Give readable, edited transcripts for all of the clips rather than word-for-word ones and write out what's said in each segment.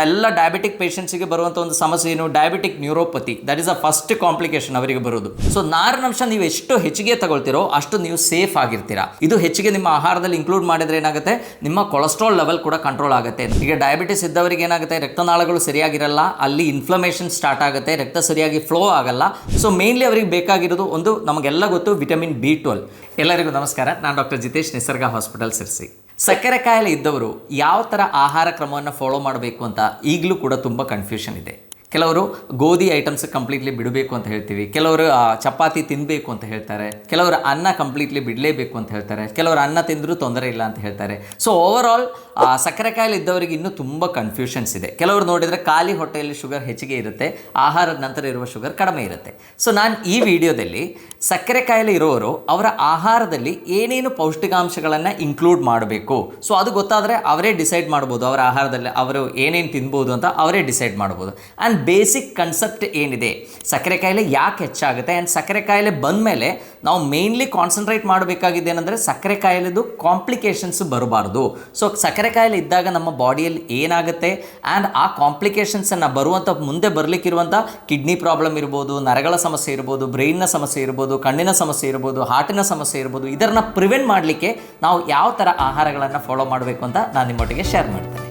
ಎಲ್ಲ ಡಯಾಬಿಟಿಕ್ ಪೇಷಂಟ್ಸಿಗೆ ಬರುವಂಥ ಒಂದು ಸಮಸ್ಯೆ ಏನು, diabetic neuropathy. That is a first complication ಅವರಿಗೆ ಬರೋದು. ಸೊ ನಾರಿನಂಶ ನೀವು ಎಷ್ಟು ಹೆಚ್ಚಿಗೆ ತಗೊಳ್ತೀರೋ ಅಷ್ಟು ನೀವು ಸೇಫ್ ಆಗಿರ್ತೀರಾ. ಇದು ಹೆಚ್ಚಿಗೆ ನಿಮ್ಮ ಆಹಾರದಲ್ಲಿ ಇನ್ಕ್ಲೂಡ್ ಮಾಡಿದ್ರೆ ಏನಾಗುತ್ತೆ, ನಿಮ್ಮ ಕೊಲೆಸ್ಟ್ರಾಲ್ ಲೆವೆಲ್ ಕೂಡ ಕಂಟ್ರೋಲ್ ಆಗುತ್ತೆ. ಈಗ ಡಯಾಬಿಟಿಸ್ ಇದ್ದವರಿಗೆ ಏನಾಗುತ್ತೆ, ರಕ್ತನಾಳಗಳು ಸರಿಯಾಗಿರಲ್ಲ, ಅಲ್ಲಿ ಇನ್ಫ್ಲಮೇಷನ್ ಸ್ಟಾರ್ಟ್ ಆಗುತ್ತೆ, ರಕ್ತ ಸರಿಯಾಗಿ ಫ್ಲೋ ಆಗಲ್ಲ. ಸೊ ಮೇನ್ಲಿ ಅವರಿಗೆ ಬೇಕಾಗಿರೋದು ಒಂದು, ನಮಗೆಲ್ಲ ಗೊತ್ತು, ವಿಟಮಿನ್ B12. ಎಲ್ಲರಿಗೂ ನಮಸ್ಕಾರ, ನಾನು ಡಾಕ್ಟರ್ ಜಿತೇಶ್, ನಿಸರ್ಗ ಹಾಸ್ಪಿಟಲ್ ಸಿರ್ಸಿ. ಸಕ್ಕರೆ ಕಾಯಿಲೆ ಇದ್ದವರು ಯಾವ ಥರ ಆಹಾರ ಕ್ರಮವನ್ನು ಫಾಲೋ ಮಾಡಬೇಕು ಅಂತ ಈಗಲೂ ಕೂಡ ತುಂಬ ಕನ್ಫ್ಯೂಷನ್ ಇದೆ. ಕೆಲವರು ಗೋಧಿ ಐಟಮ್ಸ್ ಕಂಪ್ಲೀಟ್ಲಿ ಬಿಡಬೇಕು ಅಂತ ಹೇಳ್ತೀವಿ, ಕೆಲವರು ಚಪಾತಿ ತಿನ್ನಬೇಕು ಅಂತ ಹೇಳ್ತಾರೆ, ಕೆಲವರು ಅನ್ನ ಕಂಪ್ಲೀಟ್ಲಿ ಬಿಡಲೇಬೇಕು ಅಂತ ಹೇಳ್ತಾರೆ, ಕೆಲವರು ಅನ್ನ ತಿಂದರೂ ತೊಂದರೆ ಇಲ್ಲ ಅಂತ ಹೇಳ್ತಾರೆ. ಸೊ ಓವರ್ ಆಲ್ ಸಕ್ಕರೆ ಕಾಯಿಲೆ ಇದ್ದವರಿಗೆ ಇನ್ನೂ ತುಂಬ ಕನ್ಫ್ಯೂಷನ್ಸ್ ಇದೆ. ಕೆಲವರು ನೋಡಿದರೆ ಖಾಲಿ ಹೊಟ್ಟೆಯಲ್ಲಿ ಶುಗರ್ ಹೆಚ್ಚಿಗೆ ಇರುತ್ತೆ, ಆಹಾರದ ನಂತರ ಇರುವ ಶುಗರ್ ಕಡಿಮೆ ಇರುತ್ತೆ. ಸೊ ನಾನು ಈ ವಿಡಿಯೋದಲ್ಲಿ ಸಕ್ಕರೆ ಕಾಯಿಲೆ ಇರೋರು ಅವರ ಆಹಾರದಲ್ಲಿ ಏನೇನು ಪೌಷ್ಟಿಕಾಂಶಗಳನ್ನು ಇನ್ಕ್ಲೂಡ್ ಮಾಡಬೇಕು, ಸೊ ಅದು ಗೊತ್ತಾದರೆ ಅವರೇ ಡಿಸೈಡ್ ಮಾಡ್ಬೋದು, ಅವರ ಆಹಾರದಲ್ಲಿ ಅವರು ಏನೇನು ತಿನ್ಬೋದು ಅಂತ ಅವರೇ ಡಿಸೈಡ್ ಮಾಡ್ಬೋದು. ಆ್ಯಂಡ್ ಬೇಸಿಕ್ ಕನ್ಸೆಪ್ಟ್ ಏನಿದೆ, ಸಕ್ಕರೆ ಕಾಯಿಲೆ ಯಾಕೆ ಹೆಚ್ಚಾಗುತ್ತೆ, ಆ್ಯಂಡ್ ಸಕ್ಕರೆ ಕಾಯಿಲೆ ಬಂದ ಮೇಲೆ ನಾವು ಮೇನ್ಲಿ ಕಾನ್ಸಂಟ್ರೇಟ್ ಮಾಡಬೇಕಾಗಿದೆ ಏನಂದರೆ ಸಕ್ಕರೆ ಕಾಯಿಲೆದು ಕಾಂಪ್ಲಿಕೇಶನ್ಸ್ ಬರಬಾರ್ದು. ಸೊ ಸಕ್ಕರೆ ಕಾಯಿಲೆ ಇದ್ದಾಗ ನಮ್ಮ ಬಾಡಿಯಲ್ಲಿ ಏನಾಗುತ್ತೆ, ಆ್ಯಂಡ್ ಆ ಕಾಂಪ್ಲಿಕೇಶನ್ಸನ್ನು ಬರುವಂಥ ಮುಂದೆ ಬರಲಿಕ್ಕಿರುವಂಥ ಕಿಡ್ನಿ ಪ್ರಾಬ್ಲಮ್ ಇರ್ಬೋದು, ನರಗಳ ಸಮಸ್ಯೆ ಇರ್ಬೋದು, ಬ್ರೈನ್ನ ಸಮಸ್ಯೆ ಇರ್ಬೋದು, ಕಣ್ಣಿನ ಸಮಸ್ಯೆ ಇರ್ಬೋದು, ಹಾರ್ಟಿನ ಸಮಸ್ಯೆ ಇರ್ಬೋದು, ಇದನ್ನು ಪ್ರಿವೆಂಟ್ ಮಾಡಲಿಕ್ಕೆ ನಾವು ಯಾವ ಥರ ಆಹಾರಗಳನ್ನು ಫಾಲೋ ಮಾಡಬೇಕು ಅಂತ ನಾನು ನಿಮ್ಮೊಟ್ಟಿಗೆ ಶೇರ್ ಮಾಡ್ತೇನೆ.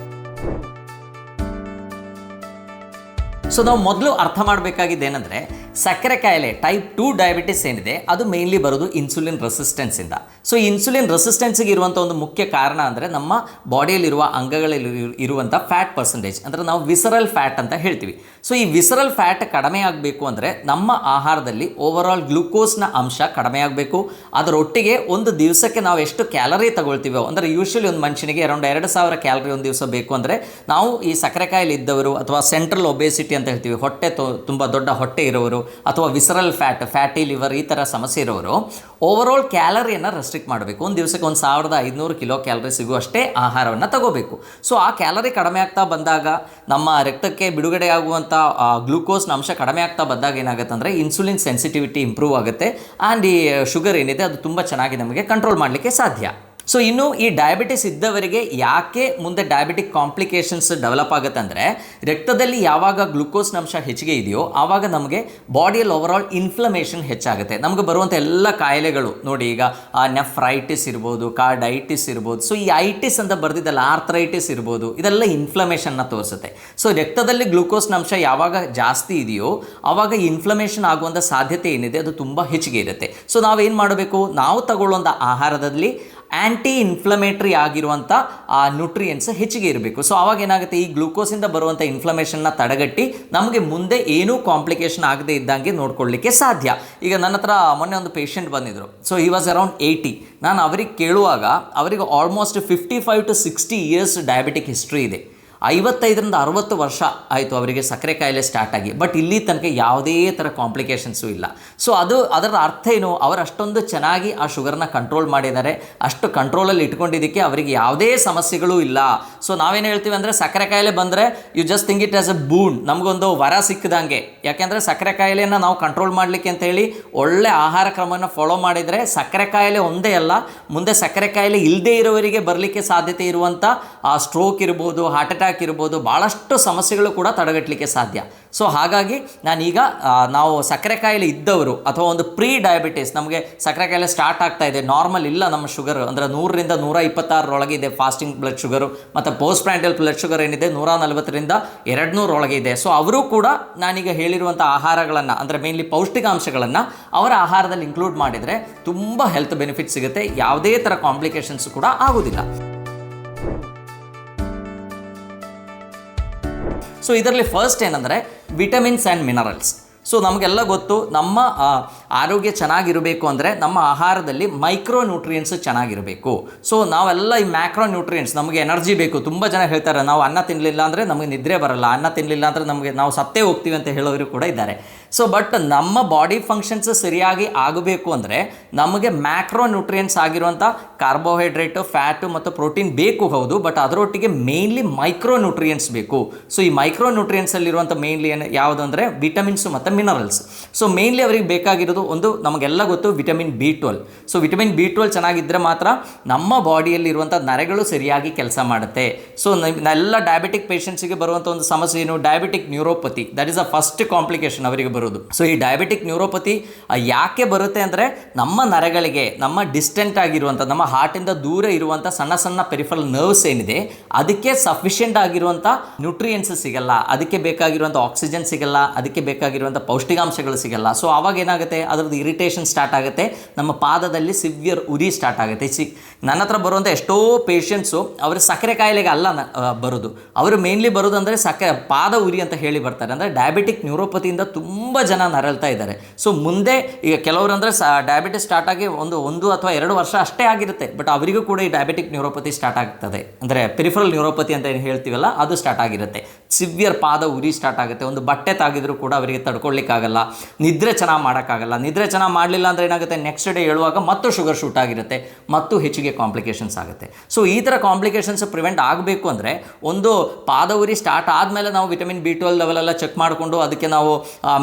ಸೊ ನಾವು ಮೊದಲು ಅರ್ಥ ಮಾಡಬೇಕಾಗಿದ್ದು ಏನಂದರೆ, ಸಕ್ಕರೆ ಕಾಯಿಲೆ ಟೈಪ್ 2 ಡಯಾಬಿಟಿಸ್ ಏನಿದೆ ಅದು ಮೇನ್ಲಿ ಬರೋದು ಇನ್ಸುಲಿನ್ ರೆಸಿಸ್ಟೆನ್ಸಿಂದ. ಸೊ ಇನ್ಸುಲಿನ್ ರೆಸಿಸ್ಟೆನ್ಸಿಗೆ ಇರುವಂಥ ಒಂದು ಮುಖ್ಯ ಕಾರಣ ಅಂದರೆ ನಮ್ಮ ಬಾಡಿಯಲ್ಲಿರುವ ಅಂಗಗಳಲ್ಲಿ ಇರುವಂಥ ಫ್ಯಾಟ್ ಪರ್ಸೆಂಟೇಜ್, ಅಂದರೆ ನಾವು ವಿಸರಲ್ ಫ್ಯಾಟ್ ಅಂತ ಹೇಳ್ತೀವಿ. ಸೊ ಈ ವಿಸರಲ್ ಫ್ಯಾಟ್ ಕಡಿಮೆ ಆಗಬೇಕು ಅಂದರೆ ನಮ್ಮ ಆಹಾರದಲ್ಲಿ ಓವರ್ ಆಲ್ ಗ್ಲೂಕೋಸ್ನ ಅಂಶ ಕಡಿಮೆ ಆಗಬೇಕು. ಅದರೊಟ್ಟಿಗೆ ಒಂದು ದಿವಸಕ್ಕೆ ನಾವು ಎಷ್ಟು ಕ್ಯಾಲರಿ ತಗೊಳ್ತೀವೋ, ಅಂದರೆ ಯೂಶ್ವಲಿ ಒಂದು ಮನುಷ್ಯನಿಗೆ ಅರೌಂಡ್ 2000 ಕ್ಯಾಲರಿ ಒಂದು ದಿವಸ ಬೇಕು. ಅಂದರೆ ನಾವು ಈ ಸಕ್ಕರೆ ಕಾಯಿಲೆ ಇದ್ದವರು ಅಥವಾ ಸೆಂಟ್ರಲ್ ಒಬೇಸಿಟಿ ಅಂತ ಹೇಳ್ತೀವಿ, ಹೊಟ್ಟೆ ತುಂಬ ದೊಡ್ಡ ಹೊಟ್ಟೆ ಇರೋರು, ಅಥವಾ ವಿಸರಲ್ ಫ್ಯಾಟಿ ಲಿವರ್ ಈ ಥರ ಸಮಸ್ಯೆ ಇರೋರು ಓವರ್ ಆಲ್ ಕ್ಯಾಲರಿಯನ್ನು ರೆಸ್ಟ್ರಿಕ್ಟ್ ಮಾಡಬೇಕು. ಒಂದು ದಿವಸಕ್ಕೆ 1500 ಕಿಲೋ ಕ್ಯಾಲರಿ ಸಿಗುವಷ್ಟೇ ಆಹಾರವನ್ನು ತಗೋಬೇಕು. ಸೊ ಆ ಕ್ಯಾಲರಿ ಕಡಿಮೆ ಆಗ್ತಾ ಬಂದಾಗ, ನಮ್ಮ ರಕ್ತಕ್ಕೆ ಬಿಡುಗಡೆ ಆಗುವಂಥ ಗ್ಲೂಕೋಸ್ನ ಅಂಶ ಕಡಿಮೆ ಆಗ್ತಾ ಬಂದಾಗ ಏನಾಗುತ್ತೆ ಅಂದರೆ ಇನ್ಸುಲಿನ್ ಸೆನ್ಸಿಟಿವಿಟಿ ಇಂಪ್ರೂವ್ ಆಗುತ್ತೆ, ಆ್ಯಂಡ್ ಈ ಶುಗರ್ ಏನಿದೆ ಅದು ತುಂಬ ಚೆನ್ನಾಗಿ ನಮಗೆ ಕಂಟ್ರೋಲ್ ಮಾಡಲಿಕ್ಕೆ ಸಾಧ್ಯ. ಸೊ ಇನ್ನು ಈ ಡಯಾಬಿಟಿಸ್ ಇದ್ದವರಿಗೆ ಯಾಕೆ ಮುಂದೆ ಡಯಾಬಿಟಿಕ್ ಕಾಂಪ್ಲಿಕೇಶನ್ಸ್ ಡೆವಲಪ್ ಆಗುತ್ತೆ ಅಂದರೆ, ರಕ್ತದಲ್ಲಿ ಯಾವಾಗ ಗ್ಲೂಕೋಸ್ನ ಅಂಶ ಹೆಚ್ಚಿಗೆ ಇದೆಯೋ ಆವಾಗ ನಮಗೆ ಬಾಡಿಯಲ್ಲಿ ಓವರಾಲ್ ಇನ್ಫ್ಲಮೇಷನ್ ಹೆಚ್ಚಾಗುತ್ತೆ. ನಮಗೆ ಬರುವಂಥ ಎಲ್ಲ ಕಾಯಿಲೆಗಳು ನೋಡಿ, ಈಗ ನೆಫ್ರೈಟಿಸ್ ಇರ್ಬೋದು, ಕಾರ್ಡೈಟಿಸ್ ಇರ್ಬೋದು, ಸೊ ಈ ಐಟಿಸ್ ಅಂತ ಬರ್ದಿದ್ದಲ್ಲ, ಆರ್ಥರೈಟಿಸ್ ಇರ್ಬೋದು, ಇದೆಲ್ಲ ಇನ್ಫ್ಲಮೇಷನ್ನ ತೋರಿಸುತ್ತೆ. ಸೊ ರಕ್ತದಲ್ಲಿ ಗ್ಲೂಕೋಸ್ನ ಅಂಶ ಯಾವಾಗ ಜಾಸ್ತಿ ಇದೆಯೋ ಆವಾಗ ಇನ್ಫ್ಲಮೇಷನ್ ಆಗುವಂಥ ಸಾಧ್ಯತೆ ಏನಿದೆ ಅದು ತುಂಬ ಹೆಚ್ಚಿಗೆ ಇರುತ್ತೆ. ಸೊ ನಾವೇನು ಮಾಡಬೇಕು, ನಾವು ತಗೊಳ್ಳುವಂಥ ಆಹಾರದಲ್ಲಿ ಆ್ಯಂಟಿ ಇನ್ಫ್ಲಮೇಟ್ರಿ ಆಗಿರುವಂಥ ನ್ಯೂಟ್ರಿಯೆಂಟ್ಸ್ ಹೆಚ್ಚಿಗೆ ಇರಬೇಕು. ಸೊ ಆವಾಗ ಏನಾಗುತ್ತೆ, ಈ ಗ್ಲೂಕೋಸಿಂದ ಬರುವಂಥ ಇನ್ಫ್ಲಮೇಷನ್ನ ತಡೆಗಟ್ಟಿ ನಮಗೆ ಮುಂದೆ ಏನೂ ಕಾಂಪ್ಲಿಕೇಶನ್ ಆಗದೆ ಇದ್ದಂಗೆ ನೋಡ್ಕೊಳ್ಳಿಕ್ಕೆ ಸಾಧ್ಯ. ಈಗ ನನ್ನ ಹತ್ರ ಮೊನ್ನೆ ಒಂದು ಪೇಷಂಟ್ ಬಂದಿದ್ದರು. So he was around 80. ನಾನು ಅವರಿಗೆ ಕೇಳುವಾಗ ಅವರಿಗೆ almost 55 to 60 years diabetic history ಇದೆ. 55ರಿಂದ 60 ವರ್ಷ ಆಯಿತು ಅವರಿಗೆ ಸಕ್ಕರೆ ಕಾಯಿಲೆ ಸ್ಟಾರ್ಟ್ ಆಗಿ, ಬಟ್ ಇಲ್ಲಿ ತನಕ ಯಾವುದೇ ಥರ ಕಾಂಪ್ಲಿಕೇಶನ್ಸು ಇಲ್ಲ. ಸೊ ಅದರ ಅರ್ಥ ಏನು, ಅವರು ಅಷ್ಟೊಂದು ಚೆನ್ನಾಗಿ ಆ ಶುಗರ್ನ ಕಂಟ್ರೋಲ್ ಮಾಡಿದ್ದಾರೆ, ಅಷ್ಟು ಕಂಟ್ರೋಲಲ್ಲಿ ಇಟ್ಕೊಂಡಿದ್ದಕ್ಕೆ ಅವರಿಗೆ ಯಾವುದೇ ಸಮಸ್ಯೆಗಳೂ ಇಲ್ಲ. ಸೊ ನಾವೇನು ಹೇಳ್ತೀವಿ ಅಂದರೆ, ಸಕ್ಕರೆ ಕಾಯಿಲೆ ಬಂದರೆ you just think it as a boon, ನಮಗೊಂದು ವರ ಸಿಕ್ಕಿದಂಗೆ. ಯಾಕೆಂದರೆ ಸಕ್ಕರೆ ಕಾಯಿಲೆಯನ್ನು ನಾವು ಕಂಟ್ರೋಲ್ ಮಾಡಲಿಕ್ಕೆ ಅಂತ ಹೇಳಿ ಒಳ್ಳೆ ಆಹಾರ ಕ್ರಮವನ್ನು ಫಾಲೋ ಮಾಡಿದರೆ ಸಕ್ಕರೆ ಕಾಯಿಲೆ ಒಂದೇ ಅಲ್ಲ, ಮುಂದೆ ಸಕ್ಕರೆ ಕಾಯಿಲೆ ಇಲ್ಲದೇ ಇರೋವರಿಗೆ ಬರಲಿಕ್ಕೆ ಸಾಧ್ಯತೆ ಇರುವಂಥ ಸ್ಟ್ರೋಕ್ ಇರ್ಬೋದು, ಹಾರ್ಟ್ ಅಟ್ಯಾಕ್ ಇರ್ಬೋದು, ಭಾಳಷ್ಟು ಸಮಸ್ಯೆಗಳು ಕೂಡ ತಡೆಗಟ್ಟಲಿಕ್ಕೆ ಸಾಧ್ಯ. ಸೊ ಹಾಗಾಗಿ ನಾನೀಗ ನಾವು ಸಕ್ಕರೆ ಕಾಯಿಲೆ ಇದ್ದವರು ಅಥವಾ ಒಂದು ಪ್ರೀ ಡಯಾಬಿಟಿಸ್, ನಮಗೆ ಸಕ್ಕರೆ ಕಾಯಿಲೆ ಸ್ಟಾರ್ಟ್ ಆಗ್ತಾ ಇದೆ, ನಾರ್ಮಲ್ ಇಲ್ಲ ನಮ್ಮ ಶುಗರ್, ಅಂದರೆ 100ರಿಂದ 126 ಒಳಗೆ ಇದೆ ಫಾಸ್ಟಿಂಗ್ ಬ್ಲಡ್ ಶುಗರು, ಮತ್ತು ಪೋಸ್ಟ್ ಪ್ರ್ಯಾಂಡಲ್ ಬ್ಲಡ್ ಶುಗರ್ ಏನಿದೆ 140ರಿಂದ 200 ಒಳಗೆ ಇದೆ. ಸೊ ಅವರು ಕೂಡ ನಾನೀಗ ಹೇಳಿರುವಂಥ ಆಹಾರಗಳನ್ನು, ಅಂದರೆ ಮೇನ್ಲಿ ಪೌಷ್ಟಿಕಾಂಶಗಳನ್ನು ಅವರ ಆಹಾರದಲ್ಲಿ ಇನ್ಕ್ಲೂಡ್ ಮಾಡಿದರೆ ತುಂಬ ಹೆಲ್ತ್ ಬೆನಿಫಿಟ್ ಸಿಗುತ್ತೆ, ಯಾವುದೇ ಥರ ಕಾಂಪ್ಲಿಕೇಶನ್ಸ್ ಕೂಡ ಆಗೋದಿಲ್ಲ. ಸೊ ಇದರಲ್ಲಿ ಫಸ್ಟ್ ಏನಂದರೆ ವಿಟಮಿನ್ಸ್ ಆ್ಯಂಡ್ ಮಿನರಲ್ಸ್. ಸೊ ನಮಗೆಲ್ಲ ಗೊತ್ತು, ನಮ್ಮ ಆರೋಗ್ಯ ಚೆನ್ನಾಗಿರಬೇಕು ಅಂದರೆ ನಮ್ಮ ಆಹಾರದಲ್ಲಿ ಮೈಕ್ರೋ ನ್ಯೂಟ್ರಿಯೆಂಟ್ಸ್ ಚೆನ್ನಾಗಿರಬೇಕು. ಸೊ ನಾವೆಲ್ಲ ಈ ಮ್ಯಾಕ್ರೋ ನ್ಯೂಟ್ರಿಯೆಂಟ್ಸ್, ನಮಗೆ ಎನರ್ಜಿ ಬೇಕು. ತುಂಬ ಜನ ಹೇಳ್ತಾರೆ, ನಾವು ಅನ್ನ ತಿನ್ನಲಿಲ್ಲ ಅಂದರೆ ನಮಗೆ ನಿದ್ರೆ ಬರಲ್ಲ, ಅನ್ನ ತಿನ್ನಲಿಲ್ಲ ಅಂದರೆ ನಾವು ಸತ್ತೇ ಹೋಗ್ತೀವಿ ಅಂತ ಹೇಳೋರು ಕೂಡ ಇದ್ದಾರೆ. ಸೊ ಬಟ್ ನಮ್ಮ ಬಾಡಿ ಫಂಕ್ಷನ್ಸ್ ಸರಿಯಾಗಿ ಆಗಬೇಕು ಅಂದರೆ ನಮಗೆ ಮ್ಯಾಕ್ರೋ ನ್ಯೂಟ್ರಿಯೆಂಟ್ಸ್ ಆಗಿರುವಂಥ ಕಾರ್ಬೋಹೈಡ್ರೇಟು, ಫ್ಯಾಟು ಮತ್ತು ಪ್ರೋಟೀನ್ ಬೇಕು, ಹೌದು, ಬಟ್ ಅದರೊಟ್ಟಿಗೆ ಮೇನ್ಲಿ ಮೈಕ್ರೋ ನ್ಯೂಟ್ರಿಯೆಂಟ್ಸ್ ಬೇಕು. ಸೊ ಈ ಮೈಕ್ರೋ ನ್ಯೂಟ್ರಿಯೆಂಟ್ಸಲ್ಲಿರುವಂಥ ಮೇನ್ಲಿ ಯಾವುದು ಅಂದರೆ ವಿಟಮಿನ್ಸು ಮತ್ತು ಮಿನರಲ್ಸ್. ಸೊ ಮೇನ್ಲಿ ಅವರಿಗೆ ಬೇಕಾಗಿರೋದು ಬೇಕಾಗಿರೋದು ಒಂದು ನಮಗೆಲ್ಲ ಗೊತ್ತು vitamin B12. So vitamin B12 ಚೆನ್ನಾಗಿದ್ದರೆ ಮಾತ್ರ ನಮ್ಮ ಬಾಡಿಯಲ್ಲಿರುವಂಥ ನರೆಗಳು ಸರಿಯಾಗಿ ಕೆಲಸ ಮಾಡುತ್ತೆ. ಸೊ ಎಲ್ಲ ಡಯಾಬಿಟಿಕ್ ಪೇಷಂಟ್ಸಿಗೆ ಬರುವಂಥ ಒಂದು ಸಮಸ್ಯೆ ಏನು, diabetic neuropathy. That is a first complication ಅವರಿಗೆ ಬರೋದು. ಸೊ ಈ ಡಯಾಬಿಟಿಕ್ ನ್ಯೂರೋಪತಿ ಯಾಕೆ ಬರುತ್ತೆ ಅಂದರೆ ನಮ್ಮ ನರಗಳಿಗೆ, ನಮ್ಮ ಡಿಸ್ಟೆಂಟ್ ಆಗಿರುವಂಥ, ನಮ್ಮ ಹಾರ್ಟಿಂದ ದೂರ ಇರುವಂಥ ಸಣ್ಣ ಸಣ್ಣ ಪೆರಿಫರಲ್ ನರ್ವ್ಸ್ ಏನಿದೆ ಅದಕ್ಕೆ ಸಫಿಷಿಯೆಂಟ್ ಆಗಿರುವಂಥ ನ್ಯೂಟ್ರಿಯೆಂಟ್ಸ್ ಸಿಗಲ್ಲ, ಅದಕ್ಕೆ ಬೇಕಾಗಿರುವಂಥ ಆಕ್ಸಿಜನ್ ಸಿಗಲ್ಲ, ಅದಕ್ಕೆ ಬೇಕಾಗಿರುವಂಥ ಪೌಷ್ಟಿಕಾಂಶಗಳು ಸಿಗಲ್ಲ. ಸೊ ಆವಾಗ ಏನಾಗುತ್ತೆ, ಅದರದ್ದು ಇರಿಟೇಷನ್ ಸ್ಟಾರ್ಟ್ ಆಗುತ್ತೆ, ನಮ್ಮ ಪಾದದಲ್ಲಿ ಸಿವಿಯರ್ ಉರಿ ಸ್ಟಾರ್ಟ್ ಆಗುತ್ತೆ. ನನ್ನ ಹತ್ರ ಬರುವಂಥ ಎಷ್ಟೋ ಪೇಷಂಟ್ಸು ಅವರು ಸಕ್ಕರೆ ಕಾಯಿಲೆಗೆ ಅಲ್ಲ ಬರೋದು, ಅವರು ಮೇನ್ಲಿ ಬರೋದು ಅಂದರೆ ಪಾದ ಉರಿ ಅಂತ ಹೇಳಿ ಬರ್ತಾರೆ. ಅಂದರೆ ಡಯಾಬಿಟಿಕ್ ನ್ಯೂರೋಪತಿಯಿಂದ ತುಂಬ ಜನ ನರಳ್ತಾ ಇದ್ದಾರೆ. ಸೊ ಮುಂದೆ ಈಗ ಕೆಲವರು ಅಂದರೆ ಡಯಾಬಿಟಿಸ್ ಸ್ಟಾರ್ಟ್ ಆಗಿ ಒಂದು ಅಥವಾ 2 ವರ್ಷ ಅಷ್ಟೇ ಆಗಿರುತ್ತೆ, ಬಟ್ ಅವರಿಗೂ ಕೂಡ ಈ ಡಯಾಬಿಟಿಕ್ ನ್ಯೂರೋಪತಿ ಸ್ಟಾರ್ಟ್ ಆಗ್ತದೆ. ಅಂದರೆ ಪೆರಿಫರಲ್ ನ್ಯೂರೋಪತಿ ಅಂತ ಏನು ಹೇಳ್ತೀವಲ್ಲ ಅದು ಸ್ಟಾರ್ಟ್ ಆಗಿರುತ್ತೆ. ಸಿವಿಯರ್ ಪಾದ ಉರಿ ಸ್ಟಾರ್ಟ್ ಆಗುತ್ತೆ. ಒಂದು ಬಟ್ಟೆ ತಾಗಿದ್ರು ಕೂಡ ಅವರಿಗೆ ತಡ್ಕೊಳ್ಳಿಕ್ಕಾಗಲ್ಲ, ನಿದ್ರೆ ಚೆನ್ನಾಗಿ ಮಾಡೋಕ್ಕಾಗಲ್ಲ. ನಿದ್ರೆ ಚೆನ್ನಾಗಿ ಮಾಡಲಿಲ್ಲ ಅಂದರೆ ಏನಾಗುತ್ತೆ, ನೆಕ್ಸ್ಟ್ ಡೇ ಹೇಳುವಾಗ ಮತ್ತು ಶುಗರ್ ಶೂಟ್ ಆಗಿರುತ್ತೆ, ಮತ್ತು ಹೆಚ್ಚಿಗೆ ಕಾಂಪ್ಲಿಕೇಶನ್ಸ್ ಆಗುತ್ತೆ. ಸೊ ಈ ಥರ ಕಾಂಪ್ಲಿಕೇಶನ್ಸ್ ಪ್ರಿವೆಂಟ್ ಆಗಬೇಕು ಅಂದರೆ ಒಂದು ಪಾದ ಉರಿ ಸ್ಟಾರ್ಟ್ ಆದಮೇಲೆ ನಾವು ವಿಟಮಿನ್ B12 ಲೆವೆಲೆಲ್ಲ ಚೆಕ್ ಮಾಡಿಕೊಂಡು ಅದಕ್ಕೆ ನಾವು